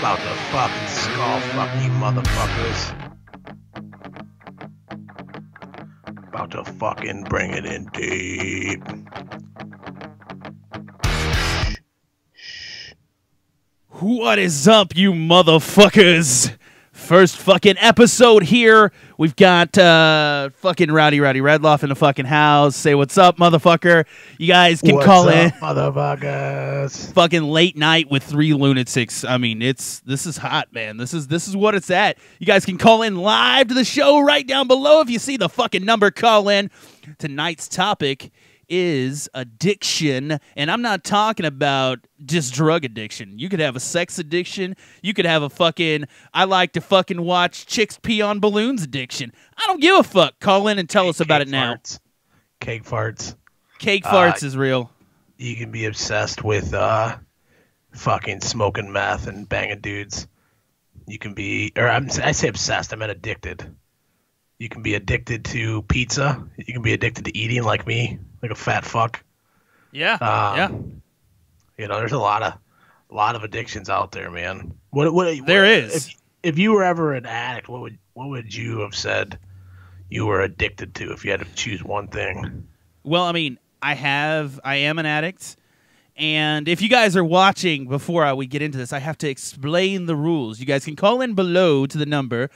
About to fucking skull fuck you motherfuckers. About to fucking bring it in deep. What is up, you motherfuckers? First fucking episode here. We've got fucking Rowdy Redloff in the fucking house. Say what's up, motherfucker. You guys can call in. Motherfuckers. Fucking late night with 3 lunatics. I mean, this is hot, man. This is what it's at. You guys can call in live to the show right down below if you see the fucking number. Call in. Tonight's topic is addiction, and I'm not talking about just drug addiction. You could have a sex addiction. You could have a fucking I like to fucking watch chicks pee on balloons addiction. I don't give a fuck. Call in and tell us about it now. Cake farts. Cake farts is real. You can be obsessed with fucking smoking meth and banging dudes. You can be, or I say obsessed, I meant addicted. You can be addicted to pizza. You can be addicted to eating like me, like a fat fuck. Yeah, yeah. You know, there's a lot of addictions out there, man. There is. If you were ever an addict, what would you have said you were addicted to if you had to choose one thing? Well, I mean, I am an addict, and if you guys are watching before we get into this, I have to explain the rules. You guys can call in below to the number.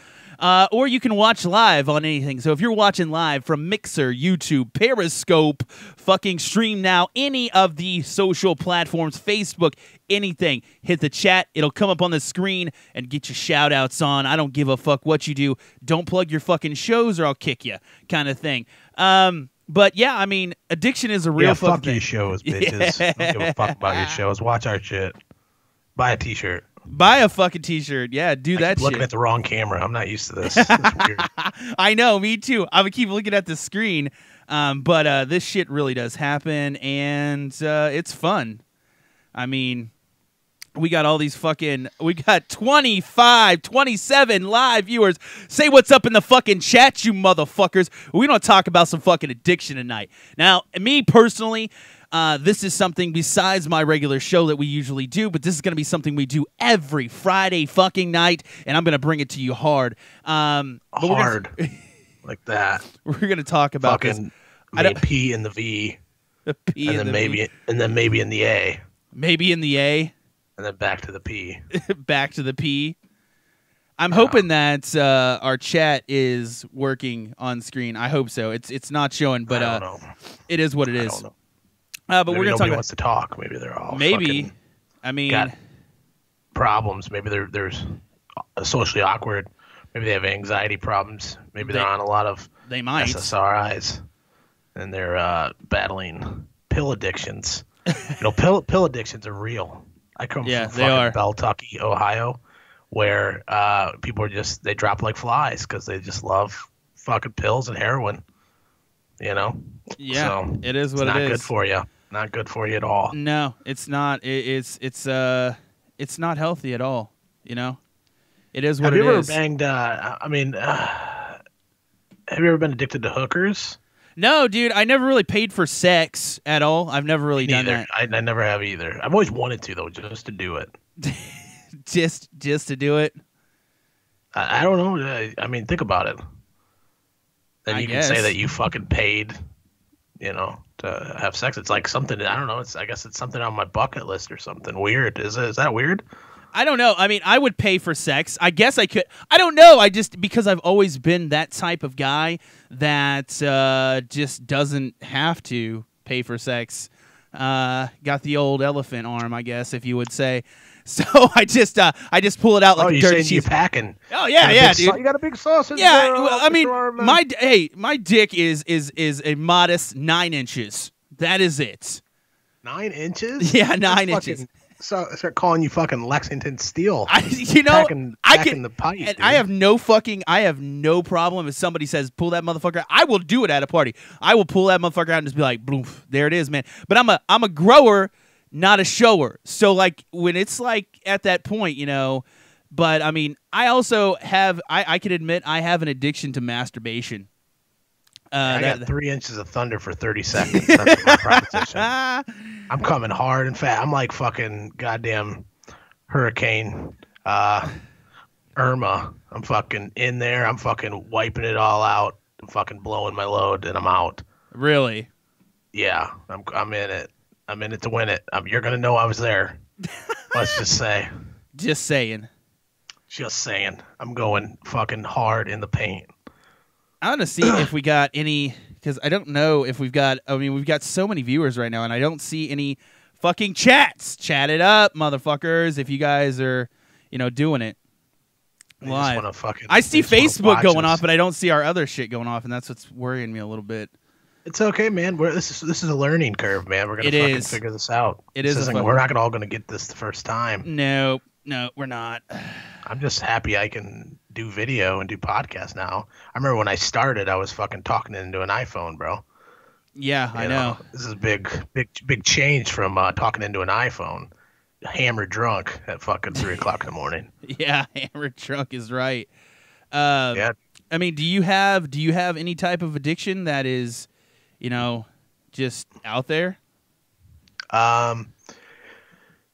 Or you can watch live on anything. So if you're watching live from Mixer, YouTube, Periscope, fucking Stream Now, any of the social platforms, Facebook, anything, hit the chat. It'll come up on the screen and get your shout-outs on. I don't give a fuck what you do. Don't plug your fucking shows or I'll kick you kind of thing. But yeah, I mean, addiction is a real fucking fuck thing. Your shows, bitches. Yeah. Don't give a fuck about your shows. Watch our shit. Buy a t-shirt. Buy a fucking t-shirt. Yeah, do that shit. Looking at the wrong camera. I'm not used to this. This is weird. I know, me too. I would keep looking at the screen. But this shit really does happen, and it's fun. I mean, we got all these fucking... We got 25, 27 live viewers. Say what's up in the fucking chat, you motherfuckers. We don't talk about some fucking addiction tonight. Now, me personally... this is something besides my regular show that we usually do, but this is going to be something we do every Friday fucking night, and I'm going to bring it to you hard. Hard. Like that. We're going to talk about fucking this. P in the V. The P and then maybe in the A. Maybe in the A. And then back to the P. Back to the P. I'm hoping that our chat is working on screen. I hope so. It's not showing, but I don't know. It is what it is. I don't know. But maybe we're going to talk about... wants to talk. Maybe they're all maybe. I mean... got problems. Maybe they're socially awkward. Maybe they have anxiety problems. Maybe they're on a lot of SSRIs. And they're battling pill addictions. You know, pill addictions are real. I come from fucking Beltucky, Ohio, where people are they drop like flies because they just love fucking pills and heroin. You know? Yeah, so it is what it is. It's not good for you. Not good for you at all. No, it's not. It's not healthy at all. You know, it is what it is. Have you ever banged? Have you ever been addicted to hookers? No, dude. I never really paid for sex at all. I've never really done that. I never have either. I've always wanted to though, just to do it. just to do it. I don't know. I mean, think about it. Then you can say that you fucking paid, you know, to have sex. It's like something, I don't know. I guess it's something on my bucket list or something weird. Is that weird? I don't know. I mean, I would pay for sex. I guess I could. I don't know. Because I've always been that type of guy that just doesn't have to pay for sex. Got the old elephant arm, I guess, if you would say. So I just pull it out like a dirty cheese. You're packing. Oh yeah, dude. You got a big sausage. Yeah, well, I mean, my dick is a modest 9 inches. That is it. 9 inches? Yeah, 9 inches. So start calling you fucking Lexington Steel. Packing the pipe. And I have no problem if somebody says pull that motherfucker out. I will do it at a party. I will pull that motherfucker out and just be like, boom, there it is, man. But I'm a grower, not a shower. So like when it's like at that point, you know, but I mean, I also have I can admit I have an addiction to masturbation. I got 3 inches of thunder for 30 seconds. That's my proposition. I'm coming hard and fat. I'm like fucking goddamn hurricane Irma. I'm fucking in there. I'm fucking wiping it all out. I'm fucking blowing my load, and I'm out. Really? Yeah, I'm in it. I'm in it to win it. You're gonna know I was there. Let's just say. Just saying. Just saying. I'm going fucking hard in the paint. I want to see if we got any, because I don't know if we've got. I mean, we've got so many viewers right now, and I don't see any fucking chats. Chat it up, motherfuckers! If you guys are, doing it. Live. I see Facebook going off, but I don't see our other shit going off, and that's what's worrying me a little bit. It's okay, man. This is a learning curve, man. We're gonna fucking figure this out. We're not all gonna get this the first time. No, we're not. I'm just happy I can do video and do podcasts now. I remember when I started, I was fucking talking into an iPhone, bro. Yeah, I know. This is a big change from talking into an iPhone. Hammered drunk at fucking 3 o'clock in the morning. Yeah, hammered drunk is right. Yeah. I mean, do you have any type of addiction that is, just out there?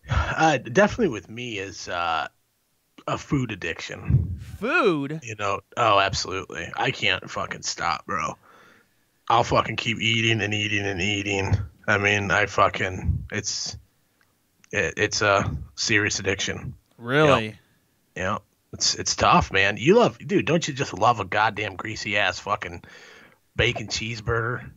Definitely with me is a food addiction. Food? Oh, absolutely. I can't fucking stop, bro. I'll fucking keep eating and eating and eating. I mean, it's a serious addiction. Really? Yeah. It's tough, man. Don't you just love a goddamn greasy ass fucking bacon cheeseburger?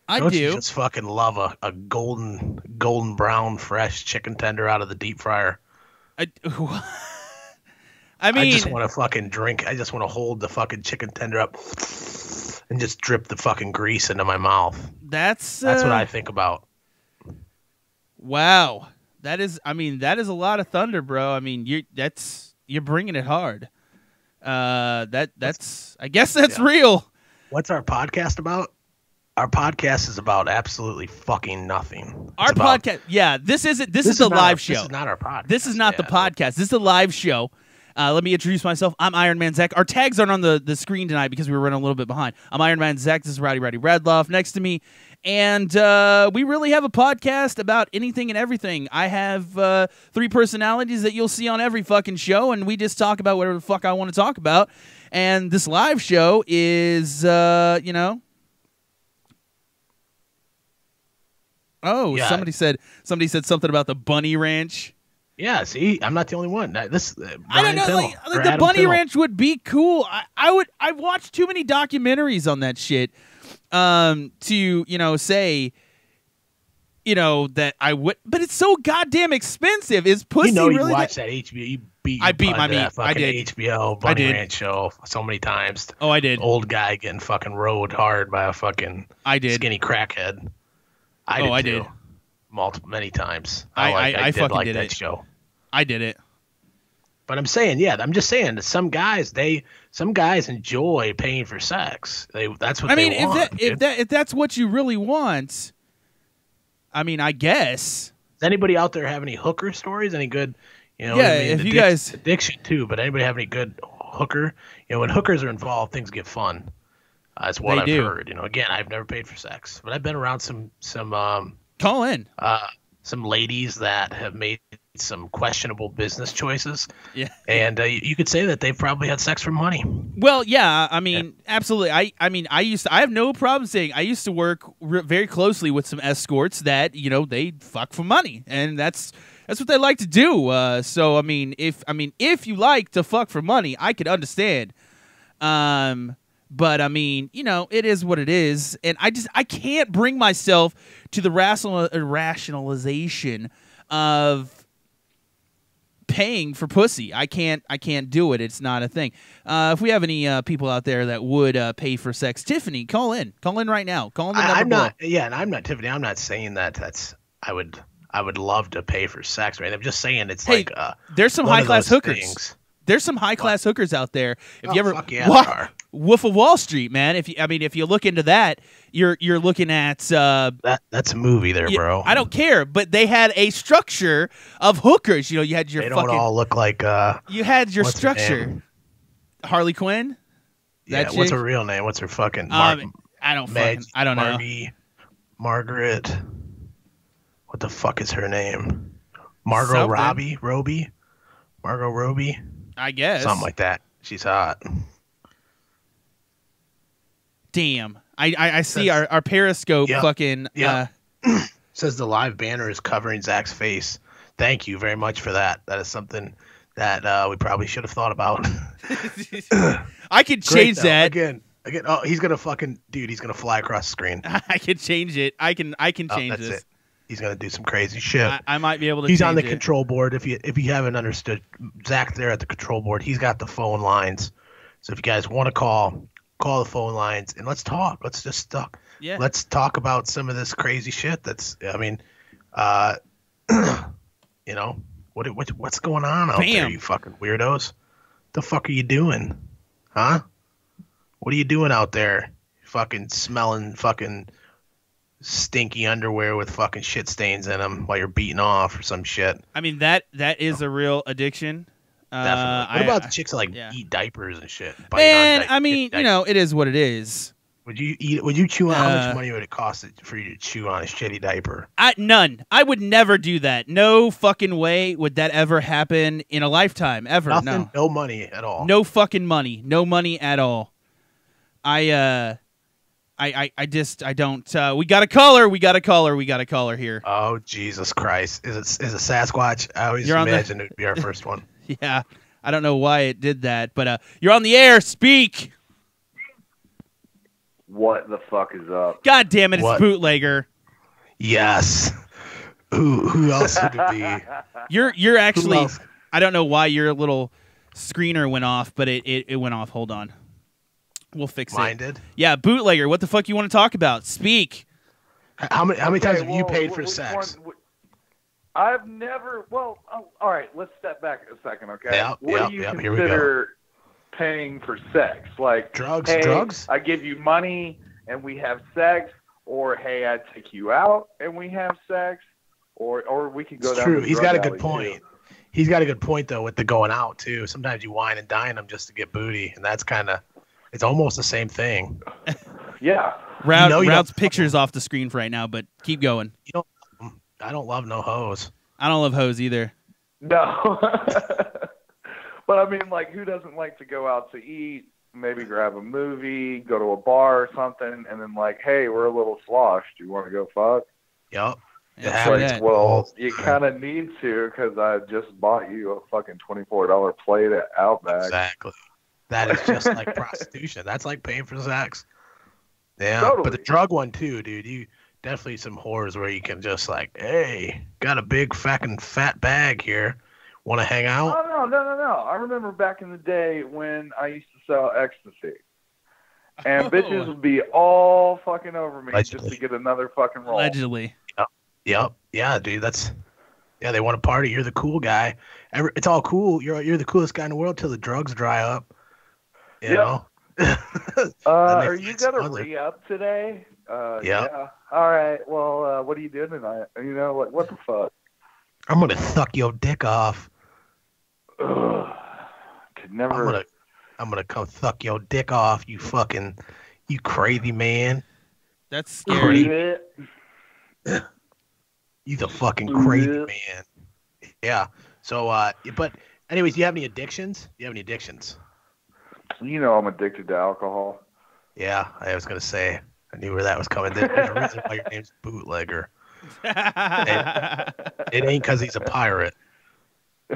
Don't you just fucking love a golden brown fresh chicken tender out of the deep fryer? I just want to fucking drink. I just want to hold the fucking chicken tender up and just drip the fucking grease into my mouth. That's what I think about. Wow. That is a lot of thunder, bro. I mean, you're bringing it hard. I guess that's real. What's our podcast about? Our podcast is about absolutely fucking nothing. This is the live show. This is not our podcast. This is not the podcast. This is a live show. Let me introduce myself. I'm Iron Man Zach. Our tags aren't on the screen tonight because we were running a little bit behind. I'm Iron Man Zach. This is Rowdy Redloff next to me. And we really have a podcast about anything and everything. I have 3 personalities that you'll see on every fucking show, and we just talk about whatever the fuck I want to talk about. And this live show is, Oh, yeah. Somebody said something about the Bunny Ranch. Yeah, see, I'm not the only one. I don't know, like the Bunny Ranch would be cool. I've watched too many documentaries on that shit to say that I would, but it's so goddamn expensive. Is pussy really? You watched that HBO? I beat my meat. I did. HBO Bunny Ranch show so many times. Oh, I did. Old guy getting fucking rode hard by a fucking skinny crackhead. I did. Many times. I did like that show. I did it. But I'm saying, I'm just saying that some guys enjoy paying for sex. That's what they want. If that's what you really want, I mean, I guess. Does anybody out there have any hooker stories? Any good, if you guys addiction too, but anybody have any good hooker? When hookers are involved, things get fun. That's what I've heard. Again, I've never paid for sex, but I've been around some call in some ladies that have made some questionable business choices. Yeah, and you could say that they've probably had sex for money. Well, yeah, I mean, absolutely. I have no problem saying I used to work very closely with some escorts that they fuck for money, and that's what they like to do. So I mean, if you like to fuck for money, I could understand. But I mean, it is what it is, and I can't bring myself to the rationalization of paying for pussy. I can't do it. It's not a thing. If we have any people out there that would pay for sex, Tiffany, call in right now. Call in the number. I'm not. Yeah, and I'm not Tiffany. I'm not saying that. I would love to pay for sex, right? I'm just saying it's there's some high class hookers. Things. There's some high class hookers out there. If you ever Wolf of Wall Street, man. If you look into that, you're looking at that's a movie there, bro. I don't care, but they had a structure of hookers. You had your. They don't all look like. You had your structure. Harley Quinn. Yeah. What's her real name? What's her fucking? I don't know. Margaret. What the fuck is her name? Margot Robbie. Margot Robbie. I guess something like that. She's hot. Damn. I see our Periscope fucking. Says the live banner is covering Zach's face. Thank you very much for that. That is something that we probably should have thought about. I could change that again. Oh, he's gonna he's gonna fly across the screen. I can change it. I can change this. It. He's gonna do some crazy shit. I might be able to. He's on the control board. If you haven't understood, Zach there at the control board. He's got the phone lines. So if you guys want to call the phone lines and let's talk. Let's just talk. Yeah. Let's talk about some of this crazy shit. What's going on out there, you fucking weirdos? The fuck are you doing? Huh? What are you doing out there? Fucking smelling fucking stinky underwear with fucking shit stains in them while you're beating off or some shit. I mean, that is a real addiction. Definitely. What about the chicks that eat diapers and shit? Man, I mean, it is what it is. Would you chew on how much money would it cost for you to chew on a shitty diaper? None. I would never do that. No fucking way would that ever happen in a lifetime, ever. Nothing, no money at all. No fucking money. No money at all. I don't. We got a caller here. Oh, Jesus Christ. Is it Sasquatch? I always imagined it would be our first one. Yeah. I don't know why it did that, but you're on the air. Speak. What the fuck is up? God damn it, it's Bootlegger. Yes. Who else would it be? You're actually, I don't know why your little screener went off, but it went off. Hold on. We'll fix Mine did? Yeah, Bootlegger, what the fuck you want to talk about? Speak. How many times have you paid for sex? I've never, all right, let's step back a second, okay? What do you consider paying for sex? Like drugs? Hey, drugs? I give you money and we have sex, or hey, I take you out and we have sex, or we could go it's down. True. He's got a good point. Too. He's got a good point though with the going out too. Sometimes you wine and dine them just to get booty, and that's it's almost the same thing. Yeah. Rout's pictures off the screen for right now, but keep going. I don't love no hoes. I don't love hoes either. No. But I mean, like, who doesn't like to go out to eat, maybe grab a movie, go to a bar or something, and then like, hey, we're a little sloshed. Do you want to go fuck? Yep. You kind of need to because I just bought you a fucking $24 plate at Outback. Exactly. That is just like prostitution. That's like paying for sex. Yeah. Totally. But the drug one too, dude. You definitely some whores where you can just like, hey, got a big fucking fat bag here. Want to hang out? Oh, no. I remember back in the day when I used to sell ecstasy. And bitches would be all fucking over me Allegedly. just to get another fucking roll. Allegedly. Yep. Yeah, dude. They want to party. You're the cool guy. It's all cool. You're the coolest guy in the world till the drugs dry up. You know? Are you going to re-up today? Yeah. All right. Well, what are you doing tonight? You know, like, what the fuck? I'm going to suck your dick off. Ugh. Could never. I'm gonna come suck your dick off, you crazy man. That's scary. You the fucking crazy man. Yeah. So, but anyways, do you have any addictions? You know I'm addicted to alcohol. Yeah, I was gonna say. I knew where that was coming. There's a reason why your name's Bootlegger. It ain't because he's a pirate.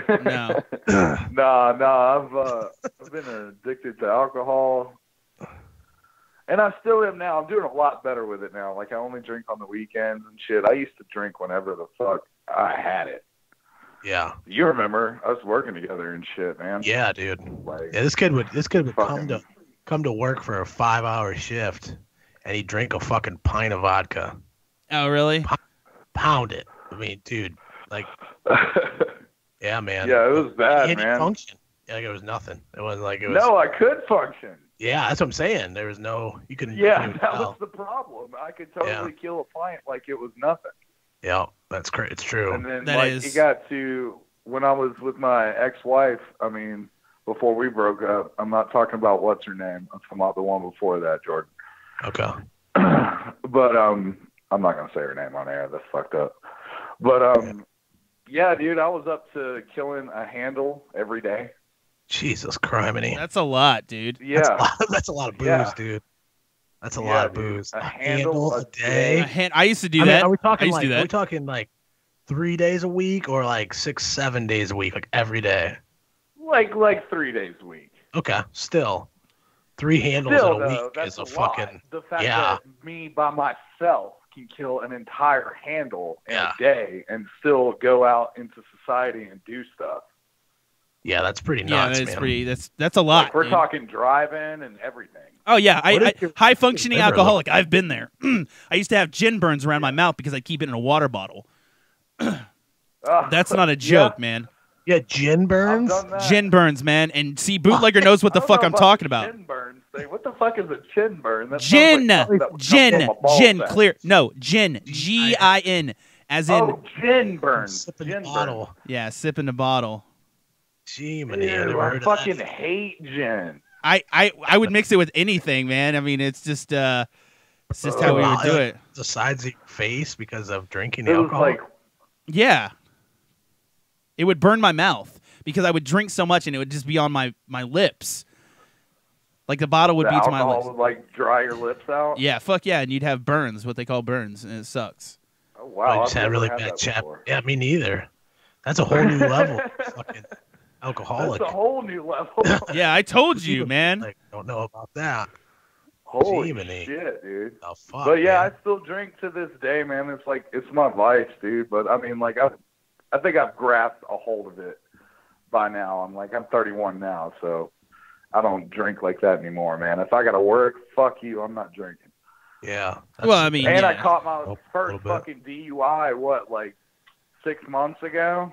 No. No. I've been addicted to alcohol, and I still am now. I'm doing a lot better with it now. Like I only drink on the weekends and shit. I used to drink whenever the fuck I had it. Yeah. You remember us working together and shit, man. Yeah, dude. Like, this kid would come to work for a 5-hour shift, and he'd drink a fucking pint of vodka. Oh, really? Pound it. I mean, dude, like. Yeah, man. Yeah, it was bad, man. Didn't function. Yeah, like it was nothing. It wasn't like it was. No, I could function. Yeah, that's what I'm saying. There was no. You couldn't. Yeah, that was the problem. I could totally kill a pint like it was nothing. Yeah, that's great. It's true. And then it got to when I was with my ex-wife. I mean, before we broke up. I'm not talking about what's her name. I'm talking about the one before that, Jordan. Okay. But I'm not gonna say her name on air. That's fucked up. But Yeah, dude, I was up to killing a handle every day. Jesus criminy. That's a lot, dude. Yeah. That's a lot of booze, dude. That's a lot of booze. A handle a day. I used to do that. Are we talking are we talking like 3 days a week or like 6-7 days a week, like every day? Like 3 days a week. Okay, still 3 handles in a week is a fucking. The fact that me by myself can kill an entire handle in a day and still go out into society and do stuff. Yeah, that's pretty nuts, man. That's a lot. Like we're talking driving and everything. Oh yeah, high functioning alcoholic. I've been there. I used to have gin burns around my mouth because I keep it in a water bottle. That's not a joke, man. Yeah, gin burns. Gin burns, man. And see, Bootlegger knows what the fuck I'm talking about. Gin burns. What the fuck is a chin burn? Gin, clear. No, gin. Gin. As in. Gin burn. Sipping the bottle. Yeah, sipping the bottle. Gee, man, I fucking hate gin. I would mix it with anything, man. I mean, it's just how we would do it. The sides of your face because of drinking the alcohol. Yeah. It would burn my mouth because I would drink so much and it would just be on my lips. Like the bottle would be to my lips. Would like dry your lips out? Yeah, fuck yeah, and you'd have burns, what they call burns, and it sucks. Oh wow. I just had really bad chap. Yeah, me neither. That's a whole new level. Fucking alcoholic. That's a whole new level. Yeah, I told you, man. Like, don't know about that. Holy shit, dude. Oh, fuck, but yeah, man. I still drink to this day, man. It's like, it's my vice, dude. But I mean, like, I think I've grasped a hold of it by now. I'm 31 now, so I don't drink like that anymore, man. If I got to work, fuck you, I'm not drinking. Yeah. Well, I mean, I caught my first fucking DUI, like 6 months ago?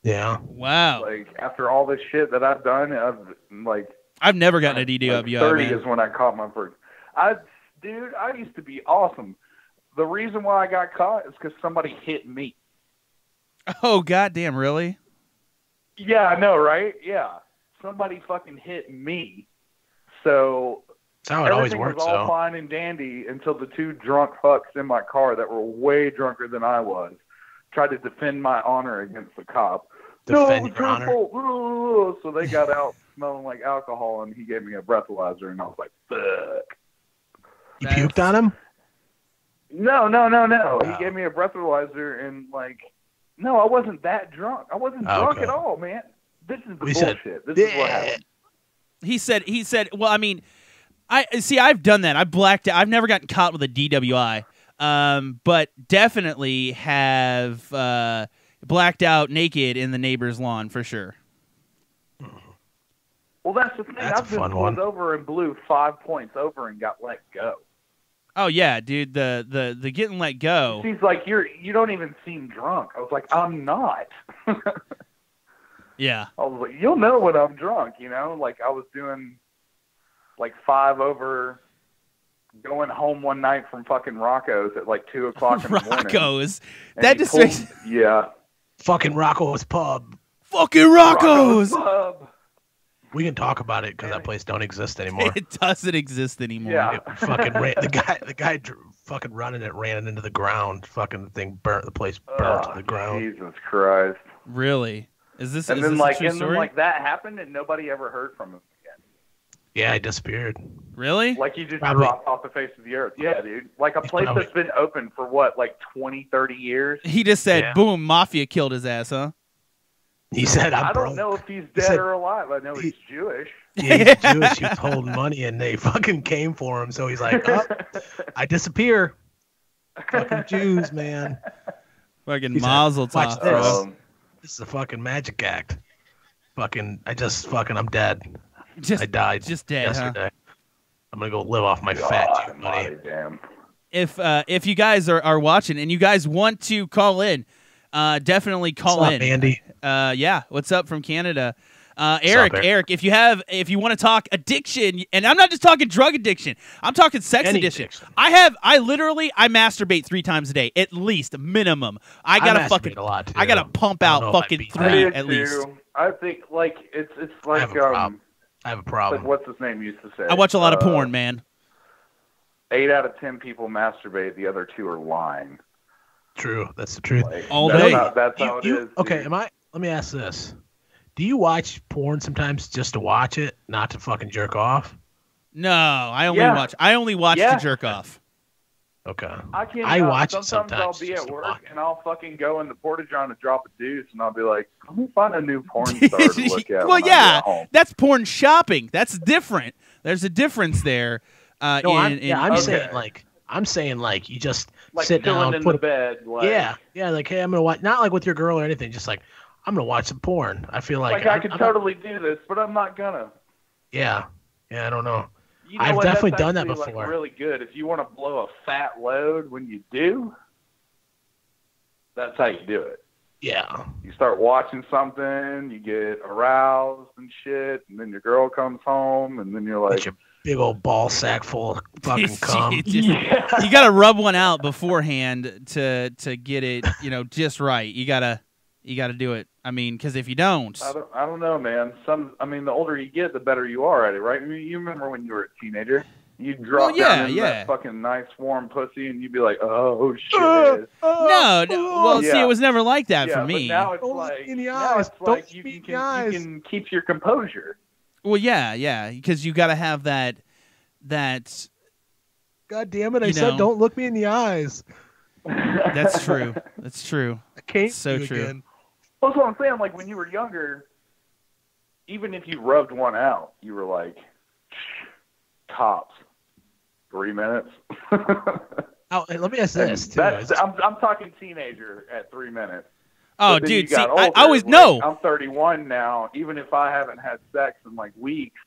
Yeah. Wow. Like, after all this shit that I've done, I've never gotten a DWI. 30 is when I caught my first. Dude, I used to be awesome. The reason why I got caught is because somebody hit me. Oh, goddamn, really? Yeah, I know, right? Yeah. Somebody fucking hit me. So that's how it always works, was all fine and dandy until the 2 drunk fucks in my car that were way drunker than I was tried to defend my honor against the cop. Defend your honor? So they got out smelling like alcohol, and he gave me a breathalyzer, and I was like, fuck. You puked on him? No. Wow. He gave me a breathalyzer, and no, I wasn't that drunk. I wasn't drunk at all, man. This is the bullshit. This is what happened. He said, well, I mean, I've done that. I've blacked out. I've never gotten caught with a DWI, but definitely have blacked out naked in the neighbor's lawn for sure. Well, that's the thing. I've been pulled over and blew 5 points over and got let go. Oh yeah, dude, the getting let go. He's like, you don't even seem drunk. I was like, I'm not. Yeah. I was like, you'll know when I'm drunk, you know? Like I was doing 5 over, going home one night from fucking Rocco's at 2 o'clock in the morning. Rocco's? That just makes... Yeah. Fucking Rocco's Pub. Fucking Rocco's Pub. We can talk about it because that place don't exist anymore. It doesn't exist anymore. Yeah. The guy fucking running it ran it into the ground. Fucking the thing burnt. The place burnt to the ground. Jesus Christ. Really? Is this? And is then this a true story? Then that happened and nobody ever heard from him again. Yeah, he disappeared. Really? He just dropped off the face of the earth. Yeah, dude. A place that's been open for 20, 30 years. He just said, "Boom, mafia killed his ass," huh? He said, I don't know if he's dead or alive. I know he's Jewish. Yeah, he's Jewish. He was holding money, and they fucking came for him. So he's like, oh, I disappear. Fucking Jews, man. Fucking mazel tov, bro. This is a fucking magic act. I'm dead. I died just dead, yesterday. Huh? I'm going to go live off my fat Jew money. Damn. If you guys are watching and you guys want to call in, definitely call in. Andy? Yeah, what's up from Canada? Eric, if you want to talk addiction, and I'm not just talking drug addiction, I'm talking sex addiction. I literally masturbate 3 times a day, at least, minimum. I gotta pump out fucking 3 at least. I think it's like I have a problem. What's his name used to say? I watch a lot of porn, man. 8 out of 10 people masturbate, the other 2 are lying. True. That's the truth. Like, all day. That's how it is. Okay, let me ask this. Do you watch porn sometimes just to watch it, not to fucking jerk off? No, I only watch to jerk off. Okay. I watch sometimes it sometimes. I'll be at work and I'll fucking go in the porta-john to drop a deuce, and I'll be like, let me find a new porn star to look at. Well, yeah, that's porn shopping. That's different. There's a difference there. I'm saying like you just like sit down, in the bed. Like, yeah, like hey, I'm gonna watch. Not like with your girl or anything. Just like I'm gonna watch some porn. I feel like I could totally do this, but I'm not gonna. Yeah, I don't know. You know I've definitely done that like before. Really good. If you want to blow a fat load when you do, that's how you do it. Yeah. You start watching something, you get aroused and shit, and then your girl comes home, and then you're like, your big old ball sack full of fucking cum. You got to rub one out beforehand to get it, just right. You gotta do it. I mean, because if you don't, I don't know, man. The older you get, the better you are at it, right? I mean, you remember when you were a teenager, you'd drop down into that fucking nice warm pussy, and you'd be like, oh shit. No. Well, see, it was never like that for me. But now it's like you can keep your composure. Well, yeah, because you got to have that. God damn it! I said, don't look me in the eyes. That's true. I can't. So true. Again. Well, that's what I'm saying. Like when you were younger, even if you rubbed one out, you were like, tops, 3 minutes. Let me ask this too. I'm talking teenager at 3 minutes. Oh, dude, see, I always know. I'm 31 now. Even if I haven't had sex in like weeks.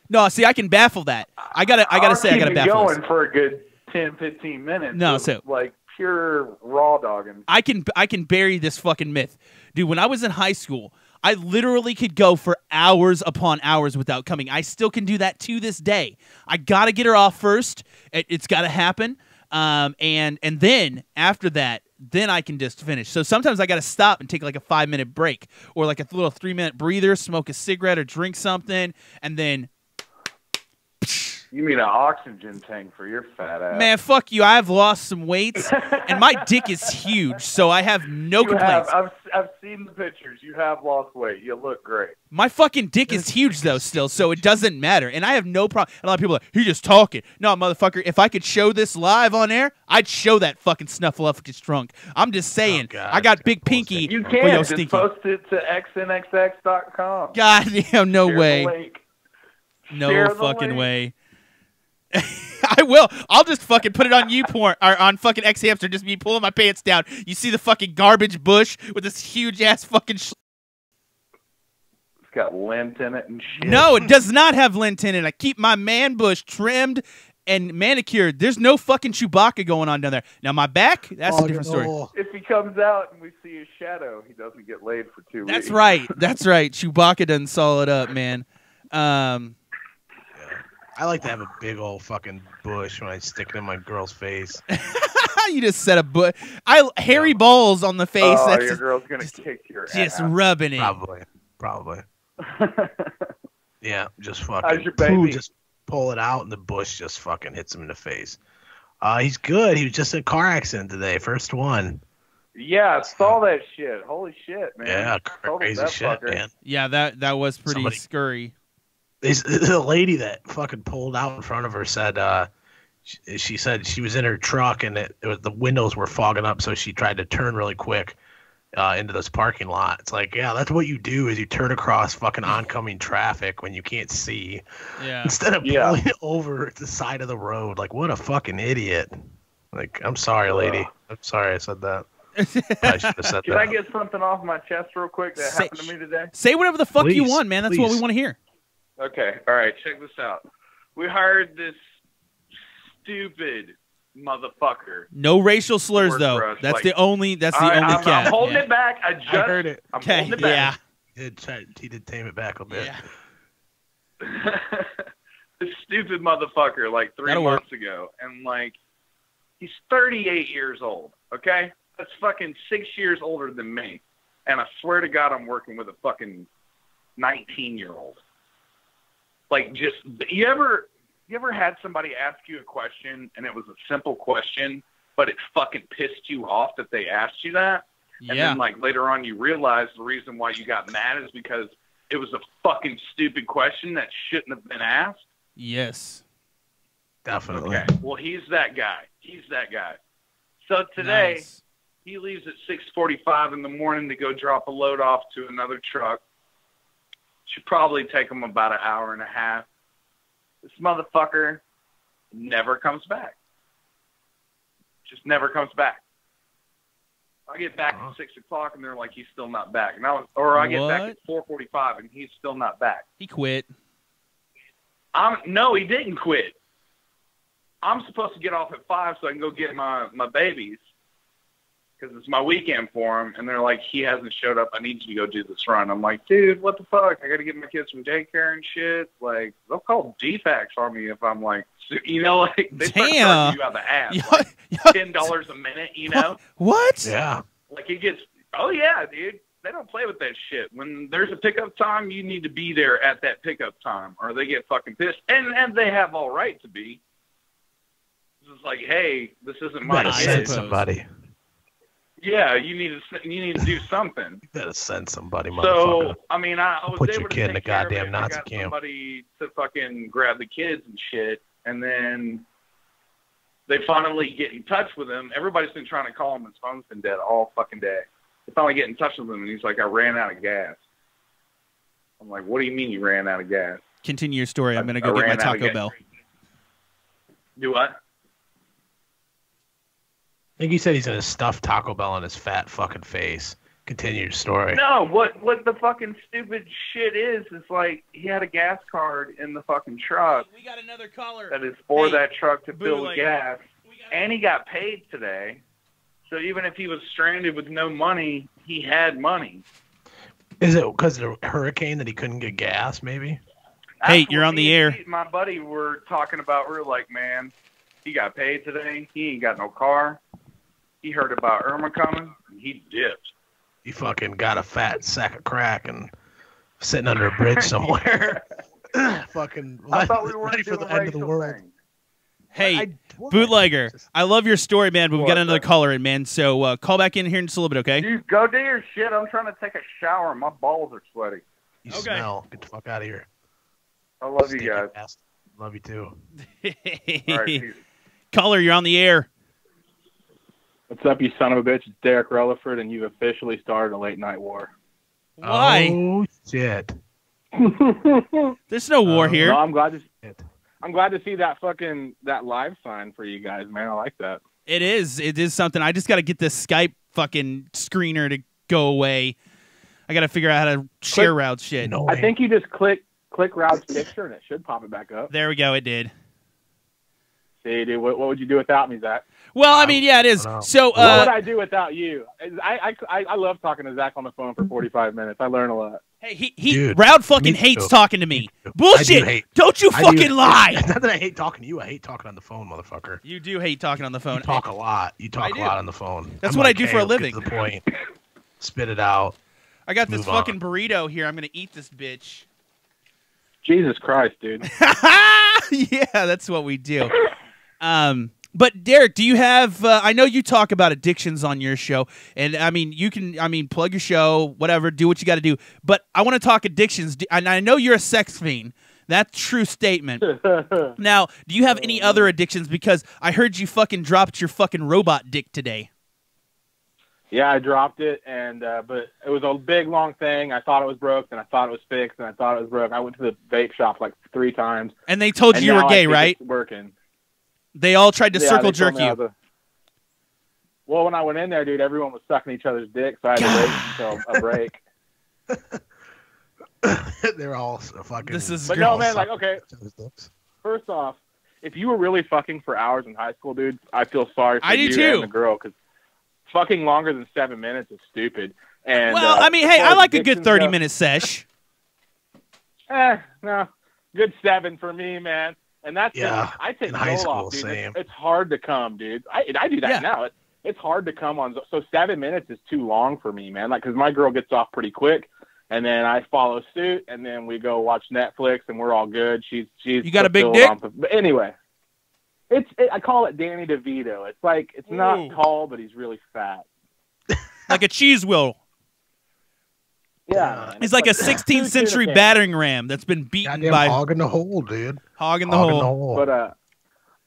No, see, I can baffle that. I gotta say, I gotta baffle. Going for a good 10, 15 minutes. No, so like pure raw dogging. I can bury this fucking myth, dude. When I was in high school, I literally could go for hours upon hours without coming. I still can do that to this day. I gotta get her off first. It's gotta happen. And then after that, then I can just finish. So sometimes I got to stop and take like a 5-minute break or like a little 3-minute breather, smoke a cigarette or drink something, and then. You mean an oxygen tank for your fat ass? Man, fuck you. I've lost some weight, and my dick is huge, so I have no complaints. I've seen the pictures. You have lost weight. You look great. My fucking dick is huge, though, still, so it doesn't matter. And I have no problem. A lot of people are like, he's just talking. No, motherfucker, if I could show this live on air, I'd show that fucking snuffleupagus drunk. I'm just saying, I got big pinky. You can just post it to xnxx.com. God damn, no way. No fucking way. I will. I'll just fucking put it on YouPorn or on fucking X Hamster. Just me pulling my pants down. You see the fucking garbage bush with this huge ass fucking. It's got lint in it and shit. No, it does not have lint in it. I keep my man bush trimmed and manicured. There's no fucking Chewbacca going on down there. Now my back, that's a different story. If he comes out and we see his shadow, he doesn't get laid for 2 weeks. That's right. That's right. Chewbacca doesn't solid up, man. I like to have a big old fucking bush when I stick it in my girl's face. You just set a bush. Hairy balls on the face. Oh, that's your girl's gonna kick your ass. Just rubbing it. Probably. Yeah, just fucking. Just pull it out, and the bush just fucking hits him in the face. He's good. He was just in a car accident today, first one. Yeah, I saw that shit. Holy shit, man. Yeah, crazy shit, man. Yeah, that was pretty scurry. The lady that fucking pulled out in front of her said she said she was in her truck and the windows were fogging up, so she tried to turn really quick into this parking lot. It's like, yeah, that's what you do is you turn across fucking oncoming traffic when you can't see. Yeah. Instead of pulling over the side of the road. Like, what a fucking idiot. Like, I'm sorry, lady. I'm sorry I said that. I should have said Can I get something off my chest real quick that happened to me today? Say whatever the fuck you want, man. That's what we want to hear. Okay, all right, check this out. We hired this stupid motherfucker. No racial slurs, though. That's the only cap. I'm holding it back. I heard it. I'm holding it back. He did tame it back a bit. Yeah. This stupid motherfucker, like 3 months ago, and like he's 38 years old. Okay, that's fucking 6 years older than me, and I swear to God, I'm working with a fucking 19-year-old. Like, you ever had somebody ask you a question and it was a simple question, but it fucking pissed you off that they asked you that. Yeah. And then, like, later on you realize the reason why you got mad is because it was a fucking stupid question that shouldn't have been asked. Yes. Definitely. Okay. Well, he's that guy. So today, he leaves at 6:45 in the morning to go drop a load off to another truck. Should probably take him about an hour and a half. This motherfucker never comes back. Just never comes back. I get back at 6 o'clock and they're like, he's still not back. And I get back at 4:45 and he's still not back. He quit. No, he didn't quit. I'm supposed to get off at 5 so I can go get my babies because it's my weekend for him. And they're like, he hasn't showed up. I need you to go do this run. I'm like, dude, what the fuck? I got to get my kids from daycare and shit. Like, they'll call DFAX on me if I'm like, you know, like they start charging you out the ass. Like $10 a minute, you know? What? Yeah. Like it gets, oh yeah, dude. They don't play with that shit. When there's a pickup time, you need to be there at that pickup time or they get fucking pissed. And they have all right to be. It's like, hey, this isn't my kid. Send somebody. Yeah, you need to do something. You gotta send somebody, motherfucker. So, I mean, I was put able your to kid take in the care of goddamn it. Nazi I got camp. Somebody to fucking grab the kids and shit, and then they finally get in touch with him. Everybody's been trying to call him. His phone's been dead all fucking day. They finally get in touch with him, and he's like, I ran out of gas. I'm like, what do you mean you ran out of gas? Continue your story. I'm going to go get my Taco Bell. Do what? I think he said he's going to stuff Taco Bell on his fat fucking face. Continue your story. No, what the fucking stupid shit is like he had a gas card in the fucking truck. We got another caller. That is for that truck to fill with gas. And he got paid today. So even if he was stranded with no money, he had money. Is it because of the hurricane that he couldn't get gas, maybe? Hey, you're on the air. My buddy were talking about, we're like, man, he got paid today. He ain't got no car. He heard about Irma coming, and he dipped. He fucking got a fat sack of crack and sitting under a bridge somewhere. Fucking I thought we were ready for the end of the world. Thing. Hey, Bootlegger, I love your story, man, but we've got another caller in, man. So call back in here in just a little bit, okay? Dude, go do your shit. I'm trying to take a shower. My balls are sweaty. You smell. Get the fuck out of here. I love you guys. Ass. Love you too. All right, peace. Caller, you're on the air. What's up, you son of a bitch? It's Derek Relaford, and you've officially started a late-night war. Why? Oh, shit. There's no war here. No, I'm glad to see that live sign for you guys, man. I like that. It is something. I just got to get this Skype fucking screener to go away. I got to figure out how to share Routes shit. No, I think you just click Routes picture, and it should pop it back up. There we go. It did. See, dude, what would you do without me, Zach? Well, I mean, yeah, it is. So, what would I do without you? I love talking to Zach on the phone for 45 minutes. I learn a lot. Hey, Route fucking hates talking to me. Bullshit! Don't you fucking lie! Not that I hate talking to you. I hate talking on the phone, motherfucker. You do hate talking on the phone. You talk a lot. You talk a lot on the phone. That's what I do for a living. Get to the point. Spit it out. I got this fucking burrito here. I'm gonna eat this bitch. Jesus Christ, dude. Yeah, that's what we do. But Derek, do you have? I know you talk about addictions on your show, and I mean, you can. I mean, plug your show, whatever. Do what you got to do. But I want to talk addictions, and I know you're a sex fiend. That's a true statement. Now, do you have any other addictions? Because I heard you fucking dropped your fucking robot dick today. Yeah, I dropped it, and but it was a big, long thing. I thought it was broke, and I thought it was fixed, and I thought it was broke. I went to the vape shop like 3 times. And they told you were gay, right? It's working. They all tried to circle jerk you. Well, when I went in there, dude, everyone was sucking each other's dicks, so I had to wait until a break. They're all fucking. But no, man, like, okay. First off, if you were really fucking for hours in high school, dude, I feel sorry for you and the girl, because fucking longer than 7 minutes is stupid. And well, I mean, hey, I like a good 30-minute sesh. No, good 7 for me, man. And that's I take Zoloft, off, dude. It's hard to come, dude. I do that now. It's hard to come on. So 7 minutes is too long for me, man. Like, because my girl gets off pretty quick, and then I follow suit, and then we go watch Netflix, and we're all good. She's you got a big dick? But anyway, I call it Danny DeVito. It's like it's not tall, but he's really fat. Like a cheese wheel. Yeah, he's like a 16th century battering ram that's been beaten by hogging the hole, dude. Hogging the hole. But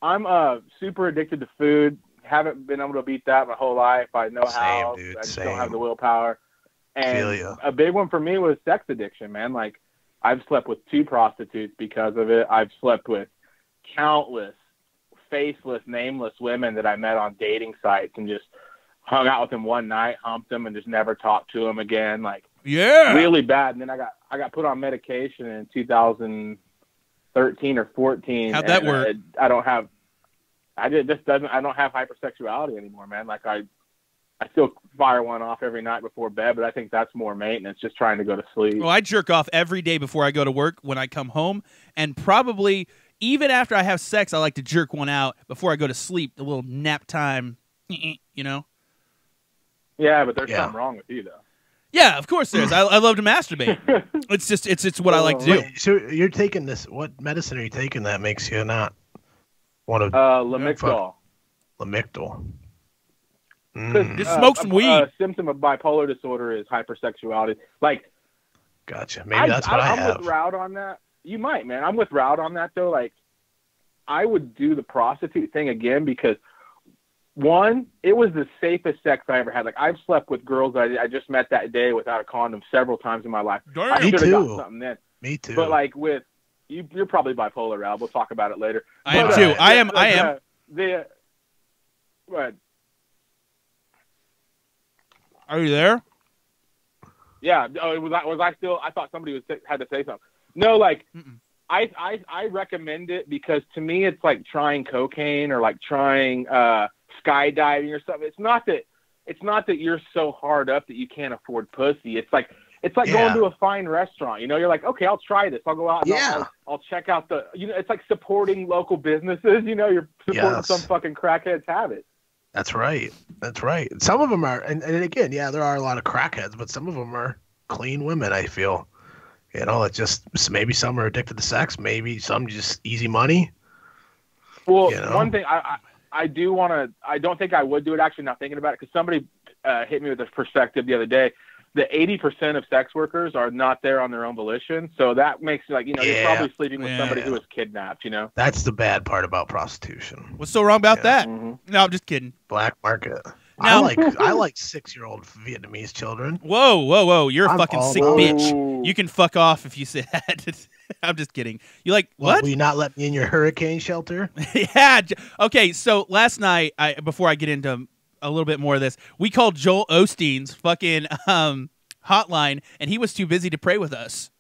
I'm super addicted to food. Haven't been able to beat that my whole life. I know how. Dude, I just don't have the willpower. And Feel a big one for me was sex addiction, man. Like I've slept with 2 prostitutes because of it. I've slept with countless faceless, nameless women that I met on dating sites and just hung out with them one night, humped them, and just never talked to them again. Like, really bad. And then I got put on medication in 2013 or 14. How'd that work? I don't have hypersexuality anymore, man. Like I still fire one off every night before bed, but I think that's more maintenance, just trying to go to sleep. Well, I jerk off every day before I go to work when I come home, and probably even after I have sex, I like to jerk one out before I go to sleep, a little nap time, you know? Yeah, but there's something wrong with you, though. Yeah, of course there is. I love to masturbate. It's just it's what I like to do. Wait, so you're taking this? What medicine are you taking that makes you not want to? Lamictal. Lamictal. Just smoke some weed. A symptom of bipolar disorder is hypersexuality. Like, gotcha. Maybe that's what I have. I'm with Route on that. You might, man. I'm with Route on that, though. Like, I would do the prostitute thing again because, one, it was the safest sex I ever had. Like, I've slept with girls I just met that day without a condom several times in my life. Damn. I should have gotten something then. Me too. But, like, with you're probably bipolar, Route. We'll talk about it later. I am, too. I am. Go ahead. Are you there? Yeah. Oh, was I still? I thought somebody had to say something. No, like I recommend it because to me it's like trying cocaine or like trying skydiving or something. It's not that you're so hard up that you can't afford pussy. It's like going to a fine restaurant. You know, you're like, okay, I'll try this. I'll go out. And I'll check out the. You know, it's like supporting local businesses. You know, you're supporting some fucking crackhead's habit. That's right. Some of them are, and again, there are a lot of crackheads, but some of them are clean women, I feel. You know, it's just maybe some are addicted to sex, maybe some just easy money. Well, one thing I do want to, I don't think I would do it, actually, not thinking about it, because somebody hit me with this perspective the other day. The 80% of sex workers are not there on their own volition. So that makes you're probably sleeping with somebody who was kidnapped, you know? That's the bad part about prostitution. What's so wrong about that? Mm-hmm. No, I'm just kidding. Black market. Now, I like 6-year-old Vietnamese children. Whoa. You're a fucking sick bitch. You can fuck off if you say that. I'm just kidding. You like, what? Will you not let me in your hurricane shelter? Yeah. Okay, so last night, before I get into a little bit more of this, we called Joel Osteen's fucking hotline, and he was too busy to pray with us.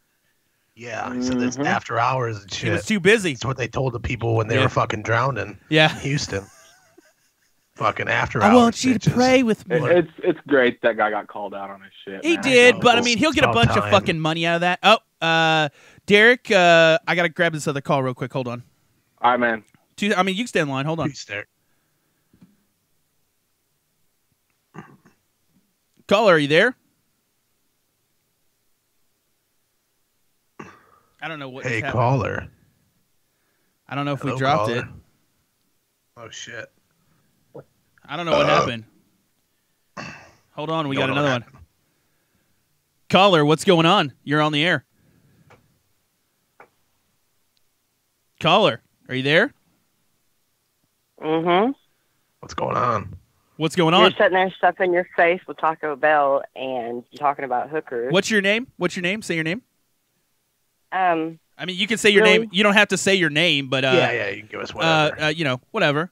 Yeah, he said it's after hours and shit. He was too busy. That's what they told the people when they were fucking drowning in Houston. Fucking after hours. I want you to pray with me. It's great that guy got called out on his shit. He did, but I mean, he'll get a bunch of fucking money out of that. Oh, Derek, I got to grab this other call real quick. Hold on. All right, man. You can stay in line. Hold on. Caller, are you there? I don't know what. Hey, caller. I don't know if we dropped it. Oh shit! I don't know what happened. Hold on, we got another one. Caller, what's going on? You're on the air. Caller, are you there? Mm-hmm. What's going on? What's going on? You're sitting there stuffing your face with Taco Bell and you're talking about hookers. What's your name? Say your name. I mean, you can say your name. You don't have to say your name, but you can give us whatever. Whatever.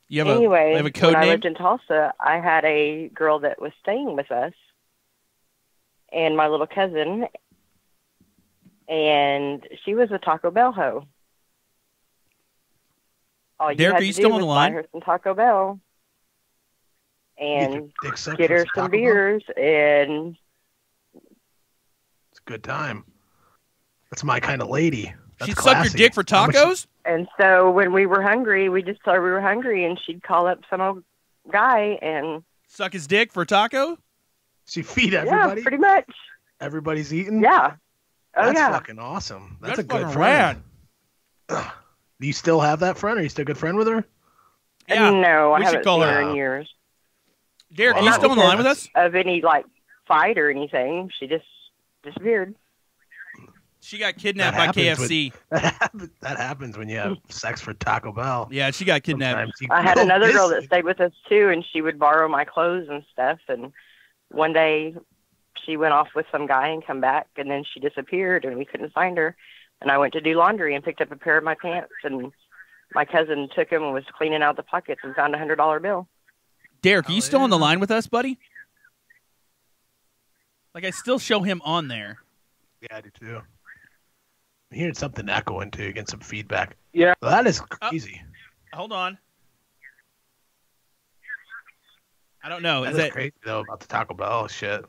You have anyway, a code when name? I lived in Tulsa, I had a girl that was staying with us and my little cousin, and she was a Taco Bell hoe. All Derek, are you still on the line? Buy her some Taco Bell and get her some beers, and it's a good time. That's my kind of lady. She'd suck your dick for tacos? And so when we were hungry, we just told her we were hungry, and she'd call up some old guy and suck his dick for taco? She feed everybody? Yeah, pretty much. Everybody's eating? Yeah. That's fucking awesome. That's a good friend. Do you still have that friend? Are you still a good friend with her? Yeah. No, I haven't seen her in years. Derek, are you still on the line with us? Of any fight or anything, she just disappeared. She got kidnapped by KFC. That happens when you have sex for Taco Bell. Yeah, she got kidnapped. I had another girl that stayed with us too, and she would borrow my clothes and stuff. And one day, she went off with some guy and come back, and then she disappeared, and we couldn't find her. And I went to do laundry and picked up a pair of my pants, and my cousin took them and was cleaning out the pockets and found a $100 bill. Derek, are you still on the line with us, buddy? Like, I still show him on there. Yeah, I do too. I'm hearing something echoing too, getting some feedback. Yeah. Well, that is crazy. Hold on. I don't know. Is that crazy though about the Taco Bell shit?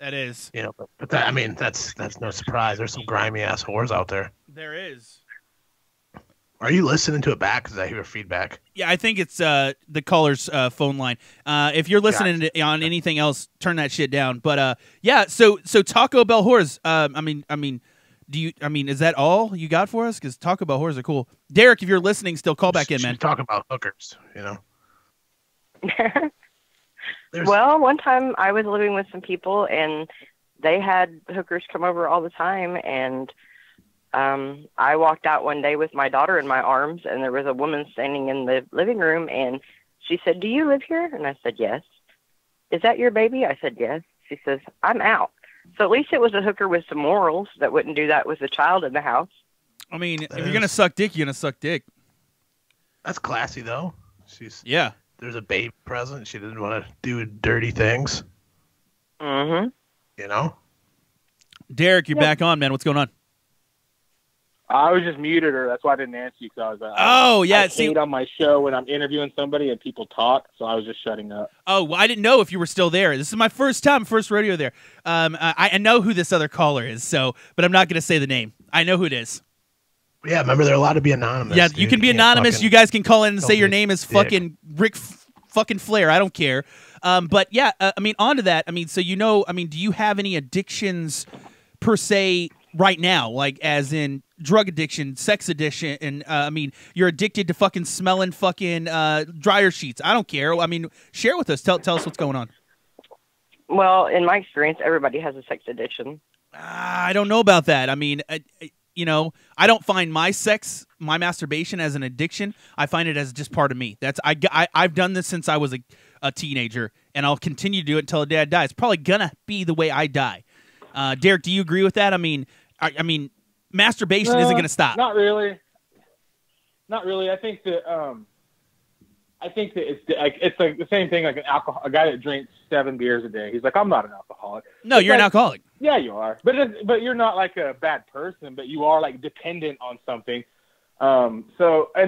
That is. You know, but that, I mean, that's no surprise. There's some grimy ass whores out there. There is. Are you listening to it back? Because I hear feedback. Yeah, I think it's the caller's phone line. If you're listening on anything else, turn that shit down. But yeah, so Taco Bell whores. Is that all you got for us? Because Taco Bell whores are cool. Derek, if you're listening, still call back in, man. Talk about hookers, you know. Well, one time I was living with some people, and they had hookers come over all the time, and I walked out one day with my daughter in my arms, and there was a woman standing in the living room, and she said, "Do you live here?" And I said, "Yes." "Is that your baby?" I said, "Yes." She says, "I'm out." So at least it was a hooker with some morals that wouldn't do that with a child in the house. I mean, if you're going to suck dick, you're going to suck dick. That's classy, though. Yeah. There's a babe present. She didn't want to do dirty things. Mm-hmm. You know? Derek, you're back on, man. What's going on? I was just muted her. That's why I didn't answer you. Because I hate on my show when I'm interviewing somebody and people talk, so I was just shutting up. Oh, well, I didn't know if you were still there. This is my first rodeo there. I know who this other caller is, but I'm not going to say the name. I know who it is. Yeah, remember, they're allowed to be anonymous. Yeah, dude. You can be anonymous. You guys can call in and say your name is fucking Rick fucking Flair. I don't care. But yeah, on to that. So do you have any addictions per se right now? Like as in drug addiction, sex addiction, and you're addicted to fucking smelling fucking dryer sheets. I don't care. Share with us. Tell us what's going on. Well, in my experience, everybody has a sex addiction. I don't know about that. I don't find my masturbation as an addiction. I find it as just part of me. I've done this since I was a teenager, and I'll continue to do it until the day I die. It's probably gonna be the way I die. Derek, do you agree with that? Masturbation isn't gonna stop. Not really. I think that it's like the same thing like a guy that drinks 7 beers a day. He's like, I'm not an alcoholic. No, you're an alcoholic. Yeah, you are. But you're not like a bad person, but you are like dependent on something. And